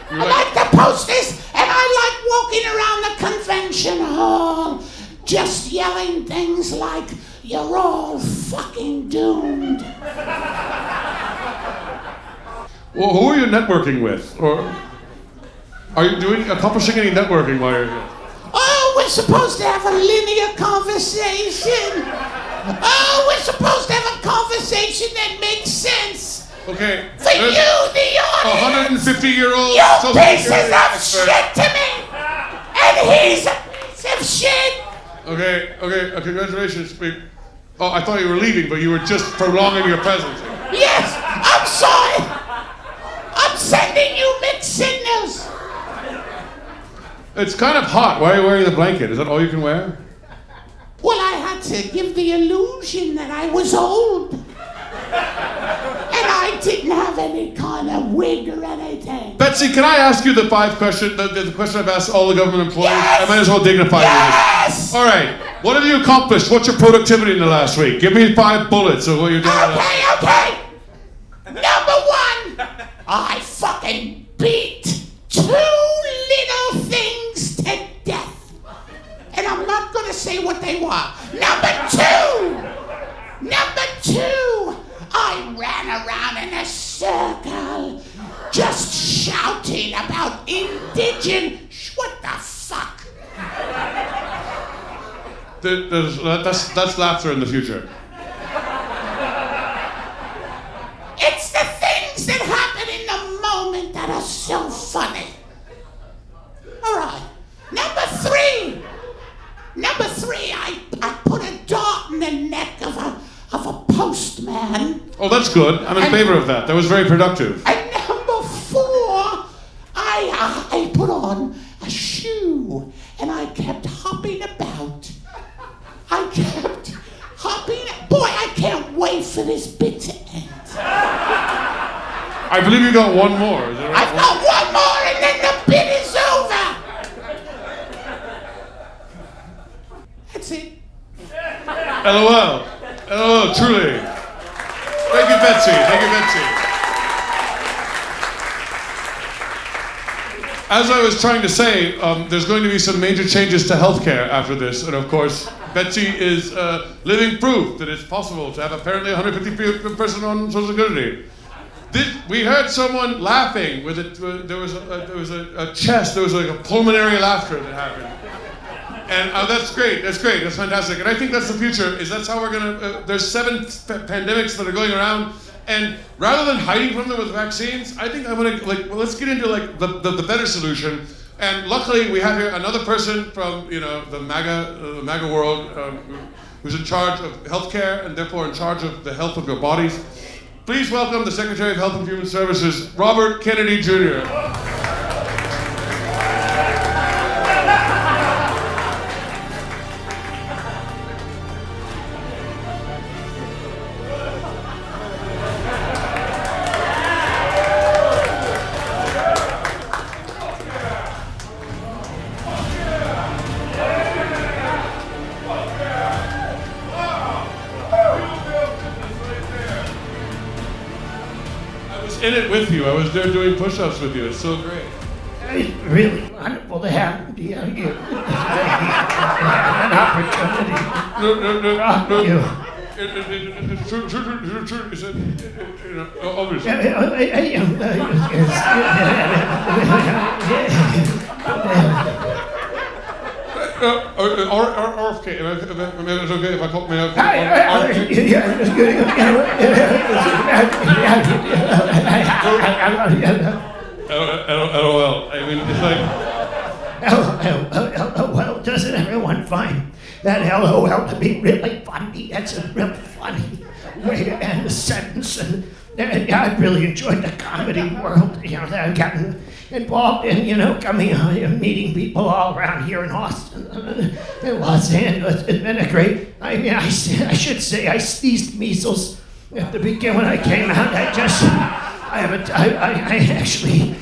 S6: I like the posters, and I like walking around the convention hall, just yelling things like, "You're all fucking doomed."
S1: Well, who are you networking with? Or Are you accomplishing any networking while you're here?
S6: Oh, we're supposed to have a linear conversation. Oh, we're supposed to have a conversation that makes sense.
S1: Okay.
S6: For you, the audience.
S1: 150-year-old.
S6: You pieces of shit to me. And he's a piece of shit.
S1: Okay. Congratulations. Oh, I thought you were leaving, but you were just prolonging your presence.
S6: Yes, I'm sorry. I'm sending you mixed signals.
S1: It's kind of hot. Why are you wearing the blanket? Is that all you can wear?
S6: Well, I had to give the illusion that I was old. And I didn't have any kind of wig or anything.
S1: Betsy, can I ask you the 5 question, the question I've asked all the government employees?
S6: Yes!
S1: I might as well dignify you with
S6: Yes!
S1: it. All right. What have you accomplished? What's your productivity in the last week? Give me 5 bullets of what you're doing.
S6: Okay. Number 1, I fucking beat 2 little things to death. And I'm not gonna say what they were. Number 2, I ran around in a circle just shouting about indigenous. What the fuck?
S1: That's laughter in the future.
S6: It's the things that happen in the moment that are so funny. All right. Number 3, I put a dart in the neck of a postman.
S1: Oh, that's good. I'm in favor of that. That was very productive.
S6: And number 4, I put on a shoe and I kept hopping about. Boy, I can't wait for this bit to end.
S1: I believe you got one more. Is that right?
S6: I've got one more and then the bit is over. That's it.
S1: LOL, truly. Thank you, Betsy. As I was trying to say, there's going to be some major changes to healthcare after this, and of course, Betsy is living proof that it's possible to have apparently 150 person on Social Security. We heard someone laughing with it. There was a chest. There was like a pulmonary laughter that happened. And that's great. That's fantastic. And I think that's the future. That's how we're gonna. There's 7 pandemics that are going around, and rather than hiding from them with vaccines, I think I want to let's get into the better solution. And luckily, we have here another person from the MAGA world who's in charge of healthcare and therefore in charge of the health of your bodies. Please welcome the Secretary of Health and Human Services, Robert Kennedy Jr. In it with you. I was there doing push-ups with you. It's so great.
S3: It's really wonderful to have you here. An opportunity.
S1: No. It's true. Is it, obviously. RFK, it's okay if I call me out. LOL. I mean, it's like.
S3: Well, doesn't everyone find that LOL to be really funny? That's a real funny way to end a sentence. And I really enjoyed the comedy world, that I've gotten involved in, coming meeting people all around here in Austin, in Los Angeles. It's been a great, I should say I sneezed measles at the beginning when I came out. I actually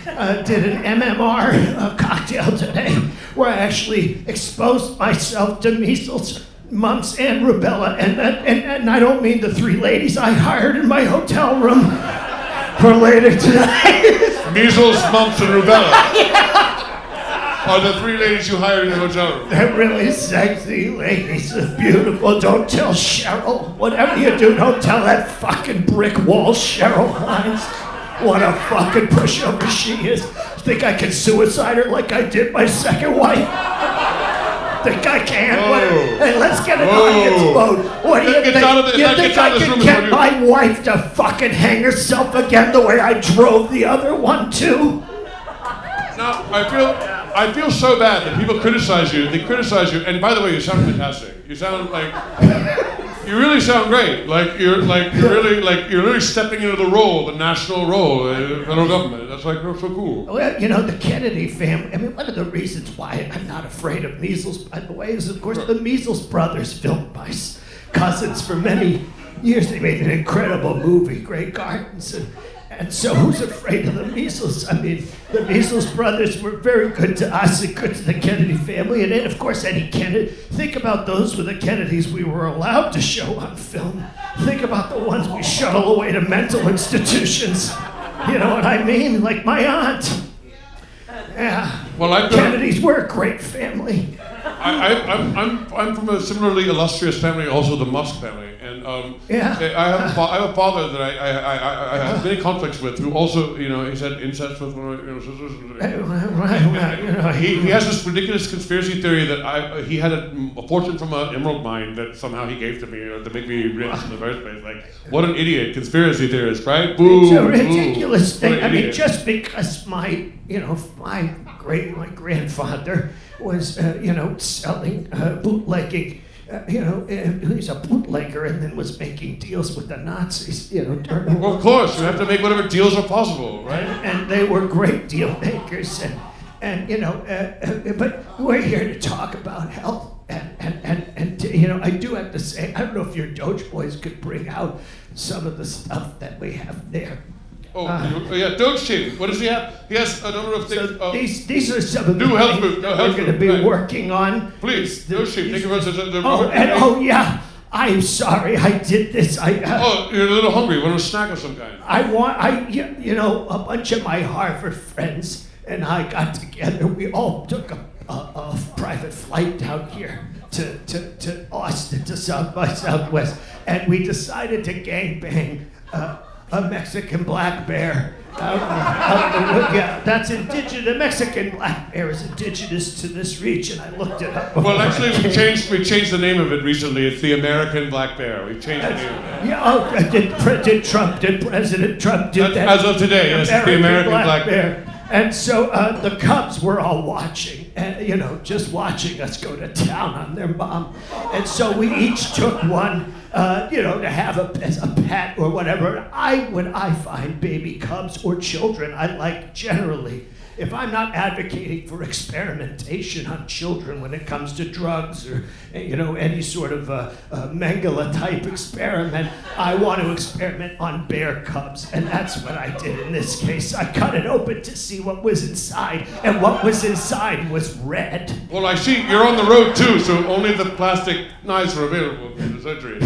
S3: did an MMR cocktail today where I actually exposed myself to measles, mumps, and rubella, and I don't mean the 3 ladies I hired in my hotel room for later tonight.
S1: Measles, mumps, and rubella. Are the 3 ladies you hired in the hotel room?
S3: They're really sexy ladies, they're beautiful. Don't tell Cheryl. Whatever you do, don't tell that fucking brick wall Cheryl Hines what a fucking pushover she is. Think I can suicide her like I did my second wife? Think I can? Hey, let's get an audience vote. What do you think? You think I can get my wife to fucking hang herself again the way I drove the other one too?
S1: No, I feel so bad that people criticize you. They criticize you, and by the way, you sound fantastic. You sound like you really sound great. You're really stepping into the role, the national role, the federal government. That's like so cool.
S3: Well, the Kennedy family. I mean, one of the reasons why I'm not afraid of measles, by the way, is of course the Measles brothers, filmed by cousins for many years. They made an incredible movie, Great Gardens, and so who's afraid of the measles? I mean, the Measles brothers were very good to us and good to the Kennedy family. And then, of course, Eddie Kennedy. Think about those were the Kennedys we were allowed to show on film. Think about the ones we shuttle away to mental institutions. You know what I mean? Like my aunt. Yeah. Well, Kennedys were a great family.
S1: I'm from a similarly illustrious family, also the Musk family, and I have a father that I have many conflicts with, who also, he's had incest with one of my sisters.
S3: Right.
S1: He has this ridiculous conspiracy theory that he had a fortune from an emerald mine that somehow he gave to me to make me rich in the first place. Like, what an idiot conspiracy theorist, right? Boo,
S3: it's a ridiculous thing. I mean, just because my grandfather was, selling, bootlegging, he's a bootlegger and then was making deals with the Nazis, during
S1: Well, of course, you have to make whatever deals are possible, right?
S3: And they were great deal makers, but we're here to talk about health. And I do have to say, I don't know if your Doge boys could bring out some of the stuff that we have there.
S1: Doge Chief. What does he have? He has a number of things.
S3: So these are some of the things we're going to be working on.
S1: Please, Doge Chief. Thank you very
S3: much. I'm sorry, I did this.
S1: You're a little hungry. Want a snack of some kind?
S3: A bunch of my Harvard friends and I got together. We all took a private flight down here to Austin, to South by Southwest, and we decided to gangbang a Mexican black bear. That's indigenous. The Mexican black bear is indigenous to this region. I looked it up.
S1: Well, actually, we changed the name of it recently. It's the American black bear. We've changed the name of it.
S3: Yeah. Did President Trump do that?
S1: As of today, yes, it's the American black bear.
S3: And so the Cubs were all watching, and just watching us go to town on their mom. And so we each took one, to have as a pet or whatever. When I find baby cubs or children, I like generally, if I'm not advocating for experimentation on children when it comes to drugs or, any sort of Mengele type experiment, I want to experiment on bear cubs. And that's what I did in this case. I cut it open to see what was inside, and what was inside was red.
S1: Well, I see you're on the road too, so only the plastic knives are available for the surgery.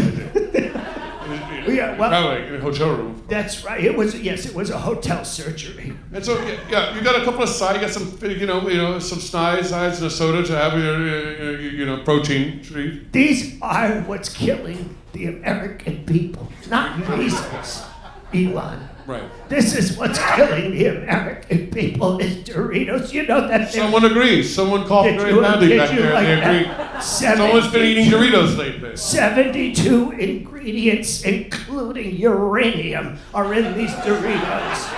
S1: Traveling in a hotel room.
S3: That's right. It was a hotel surgery.
S1: And so, you got a couple of sides. You got some, some sides and a soda to have your protein treat.
S3: These are what's killing the American people, not measles, Elon.
S1: Right.
S3: This is what's killing the American people is Doritos. You know that.
S1: Someone agrees. Someone coughed very badly back there. They agree. Someone's been eating Doritos lately.
S3: 72 ingredients, including uranium, are in these Doritos.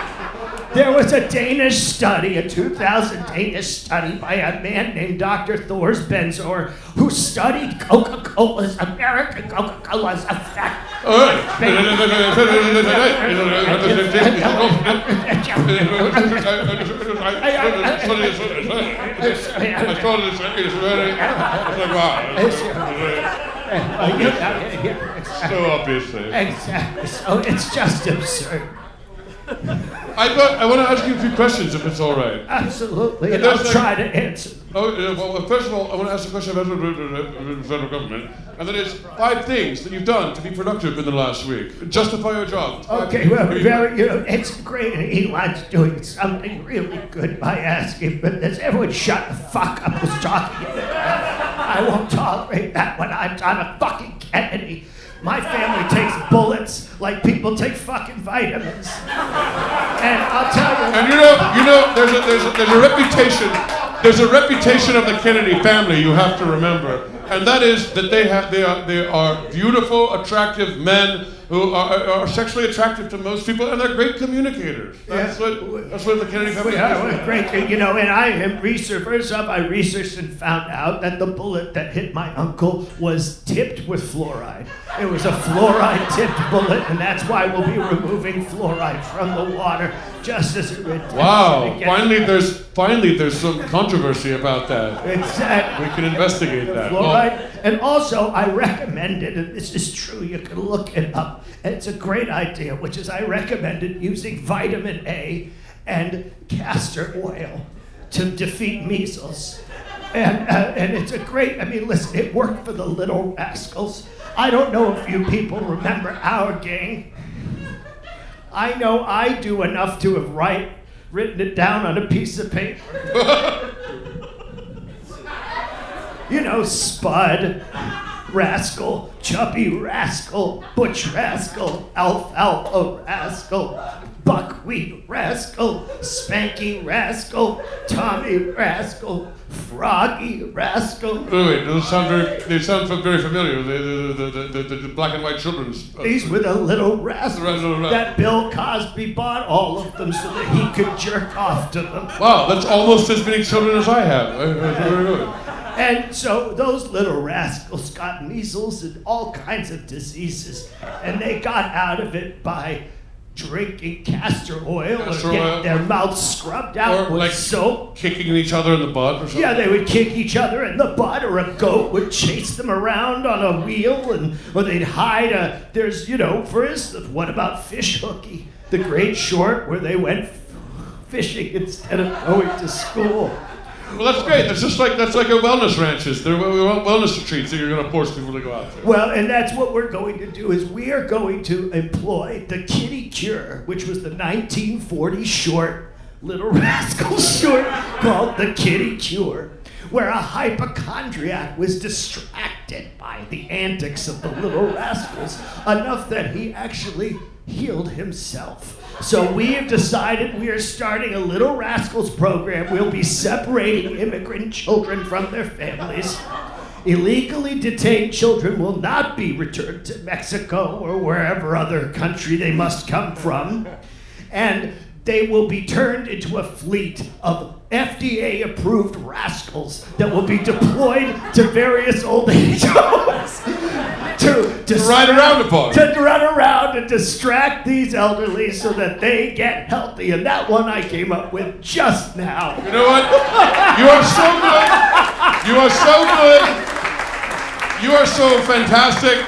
S3: There was a Danish study, a 2000 Danish study by a man named Dr. Thors Benzor, who studied Coca-Cola's, American Coca-Cola's effect. I
S1: so obviously.
S3: Exactly. So it's just absurd.
S1: I want to ask you a few questions, if it's all right.
S3: Absolutely, and I'll try to answer.
S1: Well, first of all, I want to ask a question about the federal government, and that is 5 things that you've done to be productive in the last week. Justify your job.
S3: Okay, well, it's great, and Elon's doing something really good by asking, but does everyone shut the fuck up who's talking? I won't tolerate that when I'm John F. fucking Kennedy. My family takes bullets like people take fucking vitamins. And I'll tell you.
S1: And there's a reputation. There's a reputation of the Kennedy family you have to remember, and that is that they are beautiful, attractive men who are sexually attractive to most people, and they're great communicators. That's what the Kennedy family is.
S3: Great, and I researched and found out that the bullet that hit my uncle was tipped with fluoride. It was a fluoride-tipped bullet, and that's why we'll be removing fluoride from the water, just as it did.
S1: Wow! Finally, there's some controversy about that.
S3: Exactly.
S1: We can investigate that.
S3: Fluoride, and also I recommend it, and this is true. You can look it up. It's a great idea, which is I recommended using vitamin A and castor oil to defeat measles. And it's a great, listen, it worked for the little rascals. I don't know if you people remember our gang. I know I do enough to have written it down on a piece of paper. Spud, rascal, chubby rascal, butch rascal, alfalfa rascal, buckwheat rascal, spanky rascal, Tommy rascal, froggy rascal.
S1: Wait, they sound very familiar. The black and white children's.
S3: These were the little rascals that Bill Cosby bought all of them so that he could jerk off to them.
S1: Wow, that's almost as many children as I have. That's very good.
S3: And so those little rascals got measles and all kinds of diseases, and they got out of it by drinking castor oil or getting their mouths scrubbed out with soap.
S1: Kicking each other in the butt or something?
S3: Yeah, they would kick each other in the butt, or a goat would chase them around on a wheel, or they'd hide for instance, what about Fish Hooky, the great short where they went fishing instead of going to school.
S1: Well, that's great. That's like a wellness ranches. They're wellness retreats that you're going to force people to go out to.
S3: Well, and that's what we're going to do is we are going to employ the kitty cure, which was the 1940 short, Little Rascal short called the Kitty Cure, where a hypochondriac was distracted by the antics of the Little Rascals enough that he actually healed himself. So we have decided we are starting a Little Rascals program. We'll be separating immigrant children from their families. Illegally detained children will not be returned to Mexico or wherever other country they must come from. And they will be turned into a fleet of FDA-approved rascals that will be deployed to various old age homes to
S1: ride around upon.
S3: To run around and distract these elderly so that they get healthy. And that one I came up with just now.
S1: You know what? You are so good. You are so good. You are so fantastic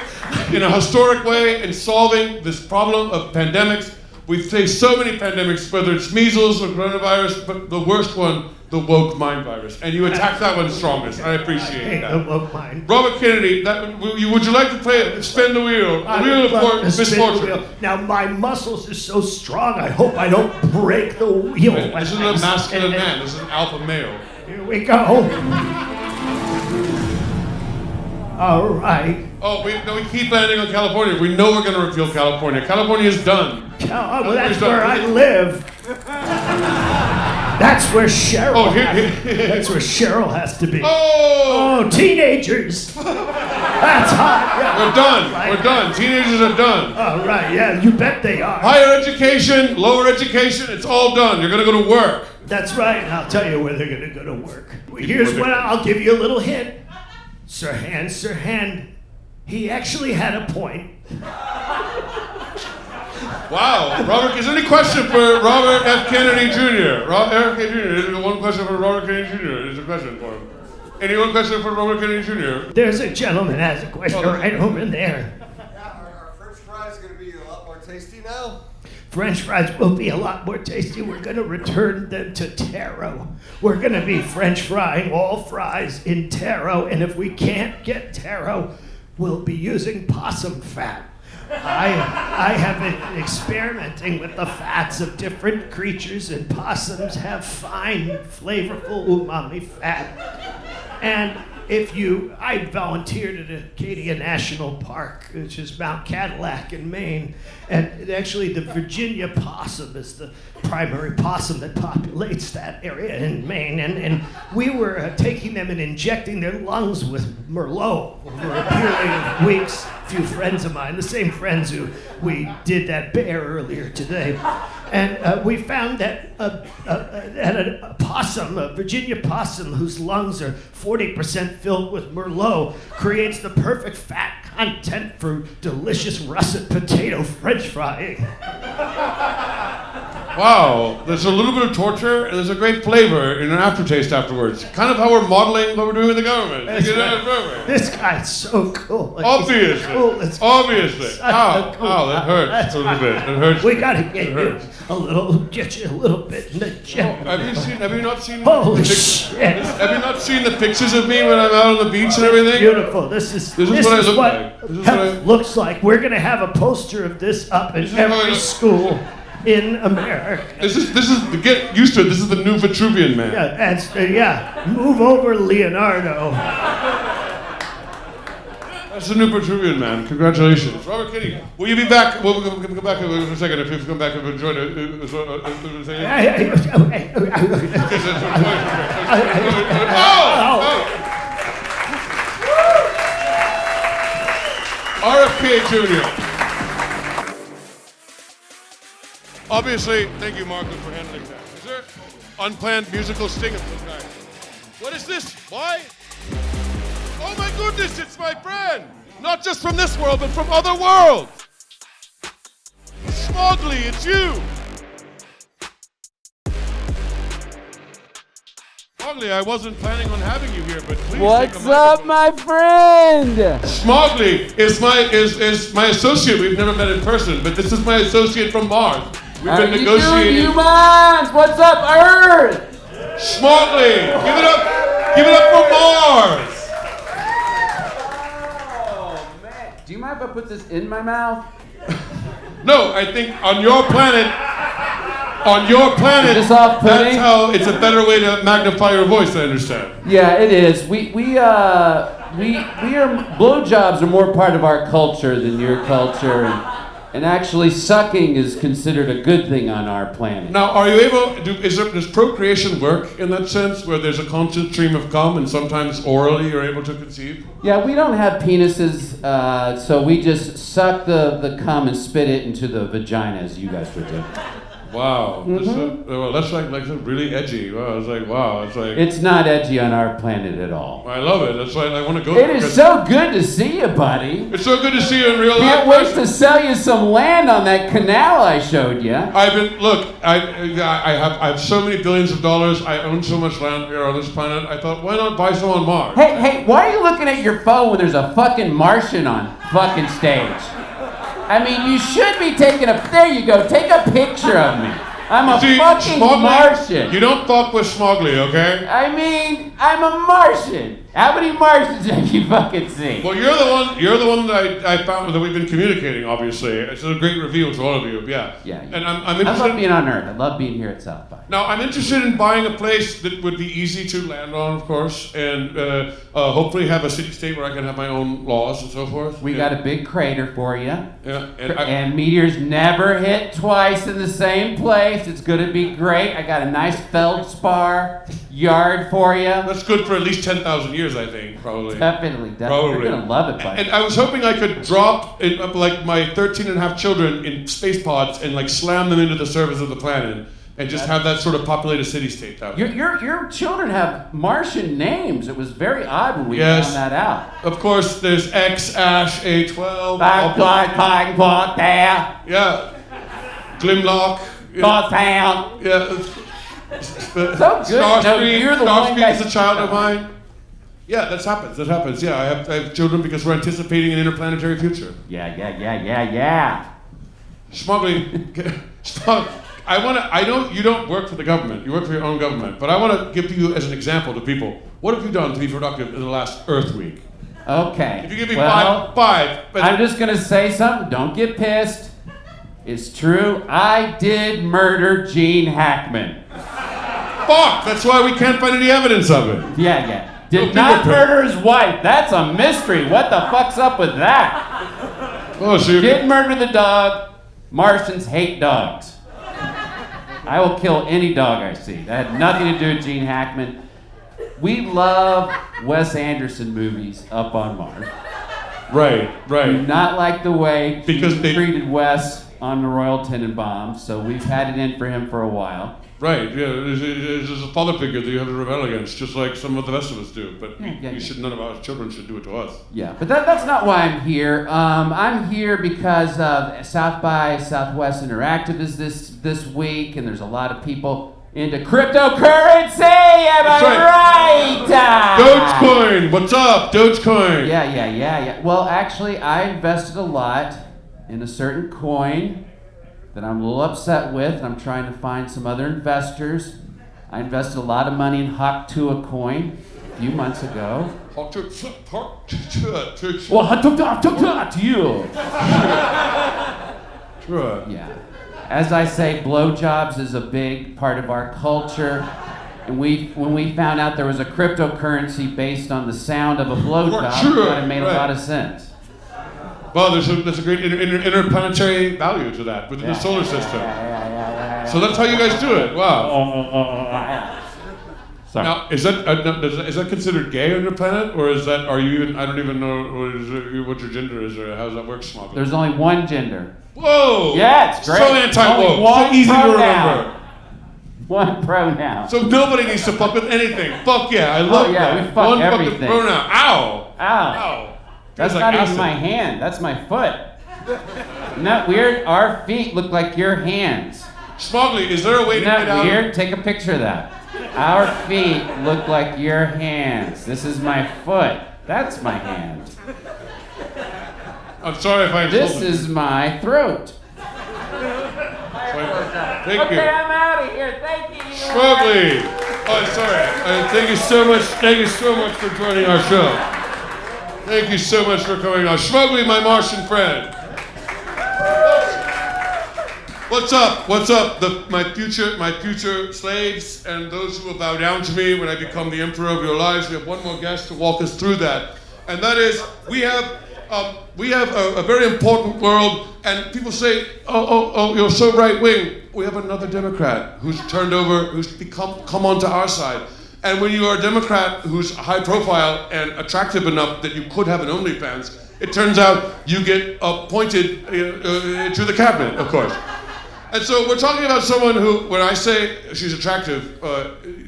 S1: in a historic way in solving this problem of pandemics. We've faced so many pandemics, whether it's measles or coronavirus, but the worst one, the woke mind virus. And you attacked that one strongest. I appreciate that.
S3: The woke mind.
S1: Robert Kennedy, would you like to spin the wheel? The wheel of misfortune.
S3: Now, my muscles are so strong, I hope I don't break the wheel.
S1: This isn't a masculine man. This is an alpha male.
S3: Here we go. All right.
S1: Oh, we keep landing on California. We know we're going to reveal California. California is done.
S3: Well, that's where I live. That's where Cheryl.
S1: Oh,
S3: that's where Cheryl has to be.
S1: Oh,
S3: teenagers. That's hot. Yeah.
S1: We're done. We're done. Teenagers are done.
S3: Oh, right. Yeah, you bet they are.
S1: Higher education, lower education, it's all done. You're going to go to work.
S3: That's right. And I'll tell you where they're going to go to work. Here's what I'll give you a little hint. Sirhan, he actually had a point.
S1: Wow. Robert, is there any question for Robert F. Kennedy Jr.? Eric K. Jr. There's one question for Robert Kennedy Jr. There's a question for him. Any one question for Robert Kennedy Jr.?
S3: There's a gentleman that has a question right over there.
S7: Are French fries going to be a lot more tasty now?
S3: French fries will be a lot more tasty. We're going to return them to taro. We're going to be French frying all fries in taro, and if we can't get taro, we'll be using possum fat. I have been experimenting with the fats of different creatures, and possums have fine, flavorful umami fat. And I volunteered at Acadia National Park, which is Mount Cadillac in Maine, and actually the Virginia possum is the primary possum that populates that area in Maine, and we were taking them and injecting their lungs with Merlot over a period of weeks. A few friends of mine, the same friends who we did that bear earlier today. And we found that a possum, a Virginia possum, whose lungs are 40% filled with Merlot, creates the perfect fat content for delicious russet potato French frying.
S1: Wow, there's a little bit of torture and there's a great flavor in an aftertaste afterwards. Kind of how we're modeling what we're doing with the government.
S3: This guy's so cool. Like,
S1: Obviously. Obviously. Ow, that hurts a little bit. It hurts.
S3: We gotta get you a little bit in the gym.
S1: Have you not seen
S3: Holy shit.
S1: Have you not seen the pictures of me when I'm out on the beach and everything?
S3: Beautiful. This is what
S1: I look like. This is
S3: health looks like. We're gonna have a poster of this up in every school in America.
S1: This is get used to it. This is the new Vitruvian Man.
S3: Yeah, move over, Leonardo.
S1: That's the new Vitruvian Man. Congratulations, Robert Kinney. Will you be back? We'll come back in a second. If you come back and enjoy it. RFK Jr. Obviously, thank you, Marcus, for handling that. Is there unplanned musical sting of some kind? What is this? Why? Oh my goodness, it's my friend! Not just from this world, but from other worlds! Schmogli, it's you! Schmogli, I wasn't planning on having you here, but please.
S8: What's up, my friend?
S1: Schmogli is my associate. We've never met in person, but this is my associate from Mars. We've been negotiating.
S8: Humans? What's up, Earth?
S1: Schmogli, give it up for Mars.
S8: Oh man, do you mind if I put this in my mouth?
S1: No, I think on your planet,
S8: Is this off-putting?
S1: that's how it's a better way to magnify your voice. I understand.
S8: Yeah, it is. We are blowjobs are more part of our culture than your culture. And actually, sucking is considered a good thing on our planet.
S1: Now, are you able? Does procreation work in that sense, where there's a constant stream of cum, and sometimes orally you're able to conceive?
S8: Yeah, we don't have penises, so we just suck the cum and spit it into the vagina, as you guys would do.
S1: Wow, that's like really edgy. Wow, it's like wow, it's like.
S8: It's not edgy on our planet at all.
S1: I love it. That's why I want to go.
S8: It is so good to see you, buddy.
S1: It's so good to see you in real life.
S8: Can't wait to sell you some land on that canal I showed you.
S1: I have so many billions of dollars. I own so much land here on this planet. I thought, why not buy some on Mars?
S8: Hey, why are you looking at your phone when there's a fucking Martian on fucking stage? I mean, you should be taking there you go, take a picture of me. I'm a fucking
S1: Schmogli,
S8: Martian.
S1: You don't fuck with Schmogli, okay?
S8: I mean, I'm a Martian. How many Martians have you fucking seen?
S1: Well, you're the one that I found that we've been communicating, obviously. It's a great reveal to all of you, yeah.
S8: Yeah.
S1: And I'm
S8: I
S1: interested.
S8: love being on Earth. I love being here at South by.
S1: Now, I'm interested in buying a place that would be easy to land on, of course, and hopefully have a city-state where I can have my own laws and so forth.
S8: We got a big crater for you.
S1: Yeah.
S8: And meteors never hit twice in the same place. It's gonna be great. I got a nice feldspar yard for you.
S1: That's good for at least 10,000 years, I think, probably.
S8: Definitely.
S1: Probably.
S8: You're gonna love it, buddy.
S1: And I was hoping I could drop like my 13 and a half children in space pods and like slam them into the surface of the planet and just have that sort of populated city-state out there.
S8: Your children have Martian names. It was very odd when we found that out.
S1: Of course, there's X, Ash, A12. Yeah. Glimlock.
S8: Gotham.
S1: Yeah.
S8: So good.
S1: Starscream.
S8: You're the one guy.
S1: Starscream is a child of mine. Yeah, that happens. Yeah, I have children because we're anticipating an interplanetary future.
S8: Yeah.
S1: Schmogli, I know you don't work for the government. You work for your own government. But I want to give you as an example to people. What have you done to be productive in the last Earth Week?
S8: Okay.
S1: If you give me five.
S8: I'm just going to say something. Don't get pissed. It's true. I did murder Gene Hackman.
S1: Fuck! That's why we can't find any evidence of it.
S8: Yeah. Did not murder his wife. That's a mystery. What the fuck's up with that?
S1: Oh, so
S8: Didn't murder the dog. Martians hate dogs. I will kill any dog I see. That had nothing to do with Gene Hackman. We love Wes Anderson movies up on Mars.
S1: Right.
S8: Do not like the way he treated Wes on the Royal Tenenbaums, so we've had it in for him for a while.
S1: Right, yeah, it's a father figure that you have to rebel against, just like some of the rest of us do. But none of our children should do it to us.
S8: Yeah, but that's not why I'm here. I'm here because South by Southwest Interactive is this week, and there's a lot of people into cryptocurrency. Am I right?
S1: Dogecoin, what's up, Dogecoin?
S8: Yeah. Well, actually, I invested a lot in a certain coin that I'm a little upset with, and I'm trying to find some other investors. I invested a lot of money in Haktua coin a few months ago.
S1: Well,
S8: Yeah. As I say, blowjobs is a big part of our culture. And when we found out there was a cryptocurrency based on the sound of a blowjob, it made a lot of sense.
S1: Well, there's a great interplanetary value to that within the solar system. So that's how you guys do it. Wow.
S8: Sorry.
S1: Now, is that considered gay on your planet, or is that I don't even know what your gender is or how does that work, Schmogli?
S8: There's only one gender.
S1: Whoa!
S8: Yeah, it's great.
S1: So anti-woke. So easy to remember.
S8: One pronoun.
S1: So nobody needs to fuck with anything. Fuck yeah, I love that.
S8: We fuck
S1: one
S8: everything.
S1: Fucking pronoun. Ow.
S8: Ow. That's
S1: like
S8: not
S1: acid.
S8: even my hand. That's my foot. Isn't that weird? Our feet look like your hands.
S1: Schmogli, is there a way to
S8: Isn't
S1: get
S8: that
S1: out?
S8: weird? Take a picture of that. Our feet look like your hands. This is my foot. That's my hand.
S1: I'm sorry if I insulted.
S8: This is my throat.
S1: Thank you.
S8: Okay, I'm out of here. Thank you.
S1: Schmogli. Oh, sorry. Thank you so much. Thank you so much for joining our show. Thank you so much for coming on. Schmogli, my Martian friend. What's up? What's up? My future slaves and those who will bow down to me when I become the emperor of your lives. We have one more guest to walk us through that, and that is we have a very important world. And people say, oh, you're so right wing. We have another Democrat who's come onto our side. And when you are a Democrat who's high profile and attractive enough that you could have an OnlyFans, it turns out you get appointed to the cabinet, of course. And so we're talking about someone who, when I say she's attractive,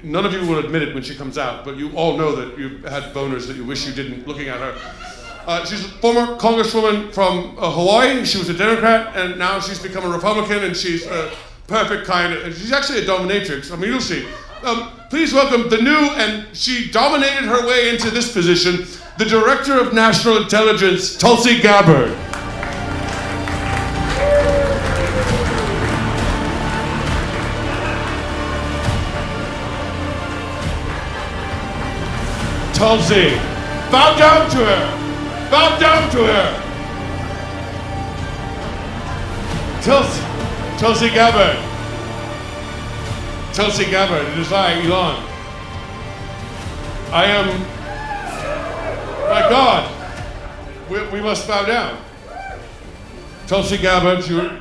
S1: none of you will admit it when she comes out, but you all know that you've had boners that you wish you didn't looking at her. She's a former congresswoman from Hawaii. She was a Democrat, and now she's become a Republican, and she's a perfect kind of, and she's actually a dominatrix. I mean, you'll see. Please welcome the new, and she dominated her way into this position, the Director of National Intelligence, Tulsi Gabbard. Tulsi, bow down to her. Bow down to her. Tulsi Gabbard. Tulsi Gabbard, it is I, Elon. I am, my God, we must bow down. Tulsi Gabbard, you're...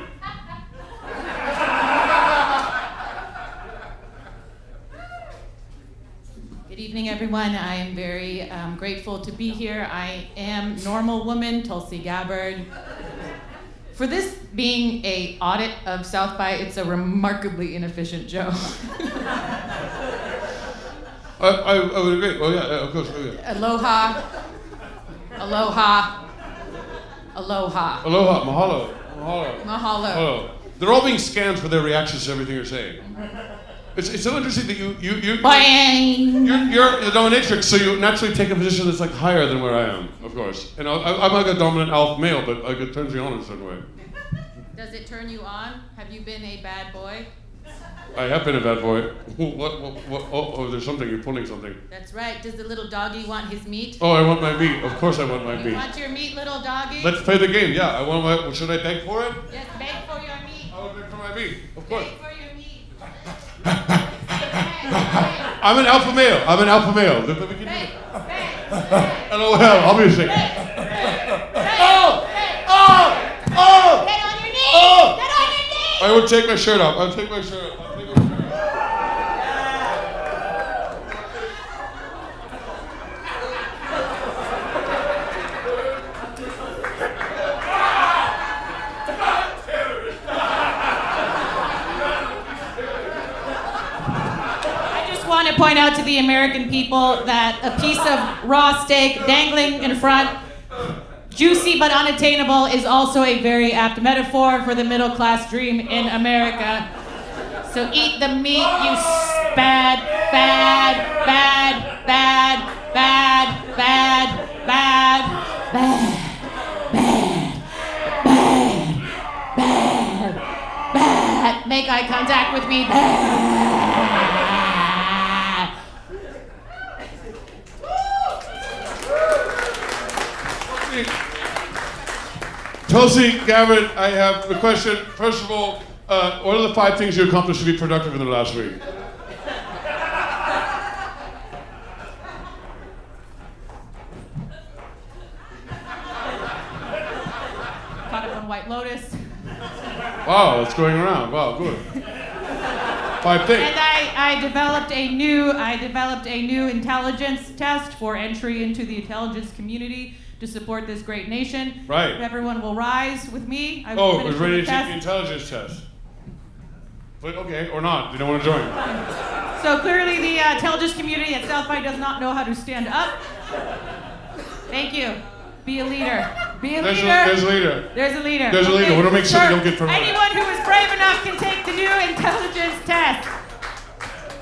S5: Good evening, everyone. I am very grateful to be here. I am normal woman, Tulsi Gabbard. For this being an audit of South by, it's a remarkably inefficient joke.
S1: I would agree. Oh yeah, of course. Oh, yeah.
S5: Aloha. Aloha. Aloha.
S1: Aloha. Mahalo. Mahalo.
S5: Mahalo.
S1: Mahalo. They're all being scanned for their reactions to everything you're saying. It's so interesting that you're the dominatrix, so you naturally take a position that's like higher than where I am, of course. And I'm like a dominant alpha male, but like it turns me on in a certain way.
S5: Does it turn you on? Have you been a bad boy?
S1: I have been a bad boy. What? Oh, there's something. You're pulling something.
S5: That's right. Does the little doggy want his meat?
S1: Oh, I want my meat. Of course I want my meat.
S5: You want your meat, little doggy?
S1: Let's play the game. Yeah, I want my. Should I beg for it?
S5: Yes, beg for your meat.
S1: I will beg for my meat. Of course.
S5: Beg for your meat.
S1: I'm an alpha male. I'm an alpha male. We can do it. LOL, obviously.
S6: Get on your knees! Get on your knees!
S1: I would take my shirt off. I'll take my shirt off.
S5: I want to point out to the American people that a piece of raw steak dangling in front, juicy but unattainable, is also a very apt metaphor for the middle class dream in America. So eat the meat, you bad, bad, bad, bad, bad, bad, bad, bad, bad, bad, bad, bad. Make eye contact with me. Bad.
S1: Tulsi Gabbard, I have a question. First of all, what are the 5 things you accomplished to be productive in the last week?
S5: Caught up on White Lotus.
S1: Wow, it's going around. Wow, good. 5 things.
S5: And I developed a new intelligence test for entry into the intelligence community to support this great nation.
S1: Right.
S5: If everyone will rise with me. I
S1: Oh, it was ready to take the intelligence test. But okay, or not. They don't want to join.
S5: So clearly the intelligence community at South by does not know how to stand up. Thank you. Be a leader. Be a leader.
S1: There's a leader.
S5: There's a leader.
S1: There's a leader. We want to make sure they don't get promoted.
S5: Anyone who is brave enough can take the new intelligence test.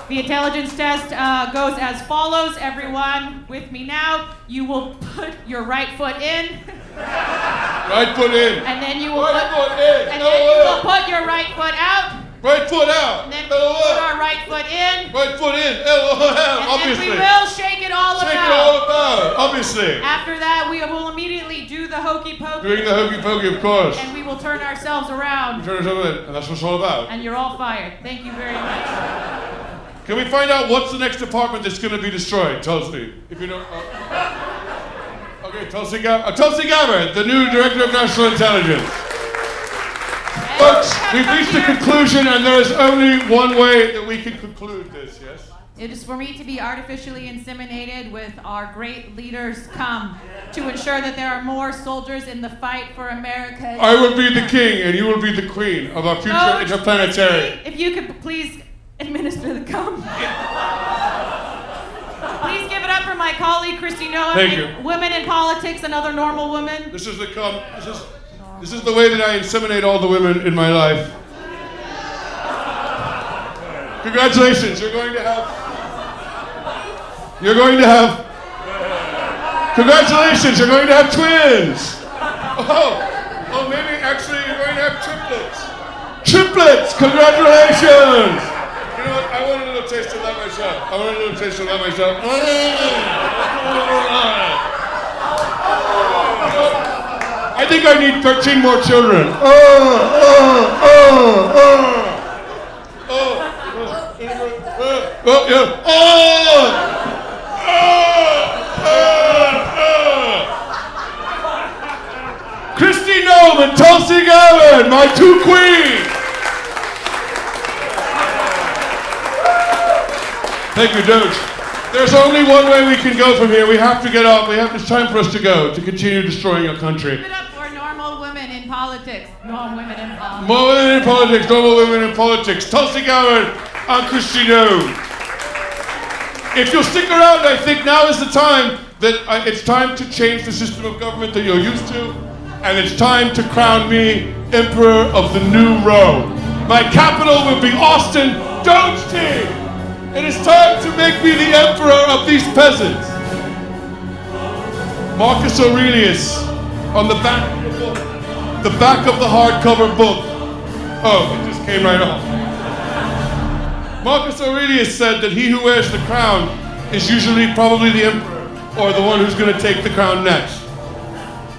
S5: The intelligence test goes as follows. Everyone with me now. You will put your right foot in.
S1: Right foot in.
S5: And then you will
S1: right foot in.
S5: And then you will put your right foot out.
S1: Right foot out.
S5: And then we will put our right foot in.
S1: Right foot in. Obviously.
S5: And we will shake it all about.
S1: Shake it all about. Obviously.
S5: After that, we will immediately do the hokey pokey.
S1: Doing the hokey pokey, of course.
S5: And we will turn ourselves around.
S1: Turn ourselves in, and that's what it's all about.
S5: And you're all fired. Thank you very much.
S1: Can we find out what's the next department that's going to be destroyed, Tulsi? If you don't. Okay, Tulsi Gabbard, the new Director of National Intelligence. Folks, we've reached the conclusion, and there is only one way that we can conclude this, yes?
S5: It is for me to be artificially inseminated with our great leaders come to ensure that there are more soldiers in the fight for America.
S1: I will be the king, and you will be the queen of our future interplanetary.
S5: If you could please administer the cum. Please give it up for my colleague, Kristi.
S1: Thank you.
S5: Women in politics and other normal women.
S1: This is the cum. This is the way that I inseminate all the women in my life. Congratulations, you're going to have. Congratulations, you're going to have twins. Oh, maybe actually you're going to have triplets. Triplets, congratulations. You know what? I want a little taste of that myself. I think I need 13 more children. Kristi Noem and Tulsi Gabbard, my 2 queens. Thank you, DOGE. There's only one way we can go from here. We have to get up. It's time for us to go, to continue destroying our country.
S5: Give it up for normal women in politics. Normal women in politics.
S1: More women in politics, normal women in politics. Tulsi Gabbard and Kristi Noem. If you'll stick around, I think now is the time that it's time to change the system of government that you're used to, and it's time to crown me Emperor of the New Rome. My capital will be Austin, DOGE team. It is time to make me the emperor of these peasants. Marcus Aurelius, on the back of the book, the back of the hardcover book. Oh, it just came right off. Marcus Aurelius said that he who wears the crown is usually probably the emperor, or the one who's going to take the crown next.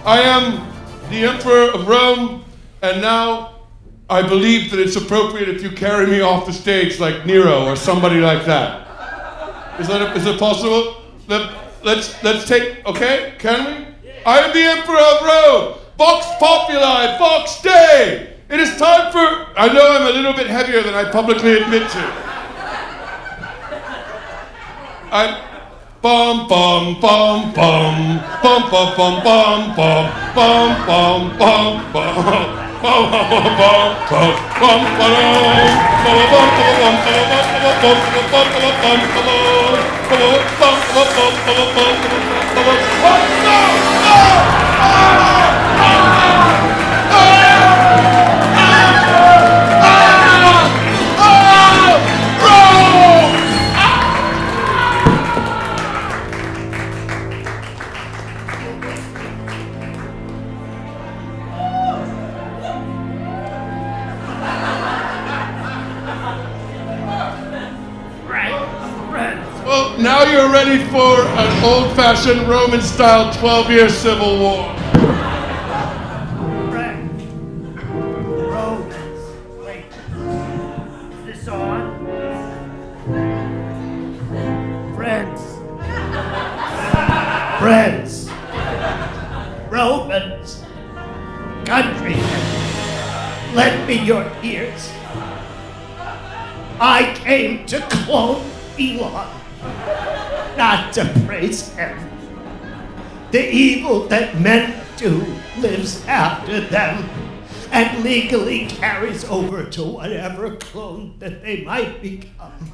S1: I am the emperor of Rome, and now I believe that it's appropriate if you carry me off the stage like Nero or somebody like that. Is it possible? let's take, okay? Can we? I am the Emperor of Rome. Vox Populi, Vox Dei. It is time for, I know I'm a little bit heavier than I publicly admit to. I'm, bum bum bum bum, bum bum bum bum bum, bum bum bum bum, bum bum bum bum, bum Well, now you're ready for an old-fashioned Roman-style 12-year civil war.
S3: Romans. Wait. Is this on? Friends. Friends. Romans. Countrymen. Lend me your ears. I came to clone Elon, not to praise him. The evil that men do lives after them and legally carries over to whatever clone that they might become.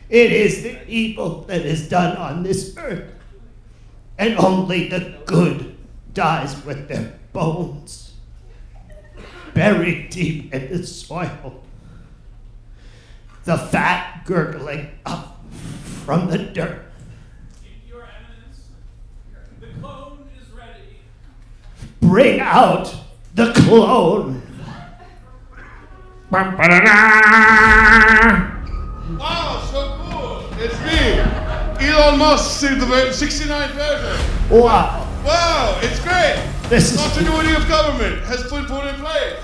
S3: It is the evil that is done on this earth, and only the good dies with their bones, buried deep in the soil. The fat gurgling up from the dirt.
S9: Your Eminence, the clone is ready.
S3: Bring out the clone.
S1: Wow, so cool. It's me, Elon Musk, the 69th version.
S3: Wow.
S1: Wow, it's great.
S3: This is
S1: Continuity of government has been put in place.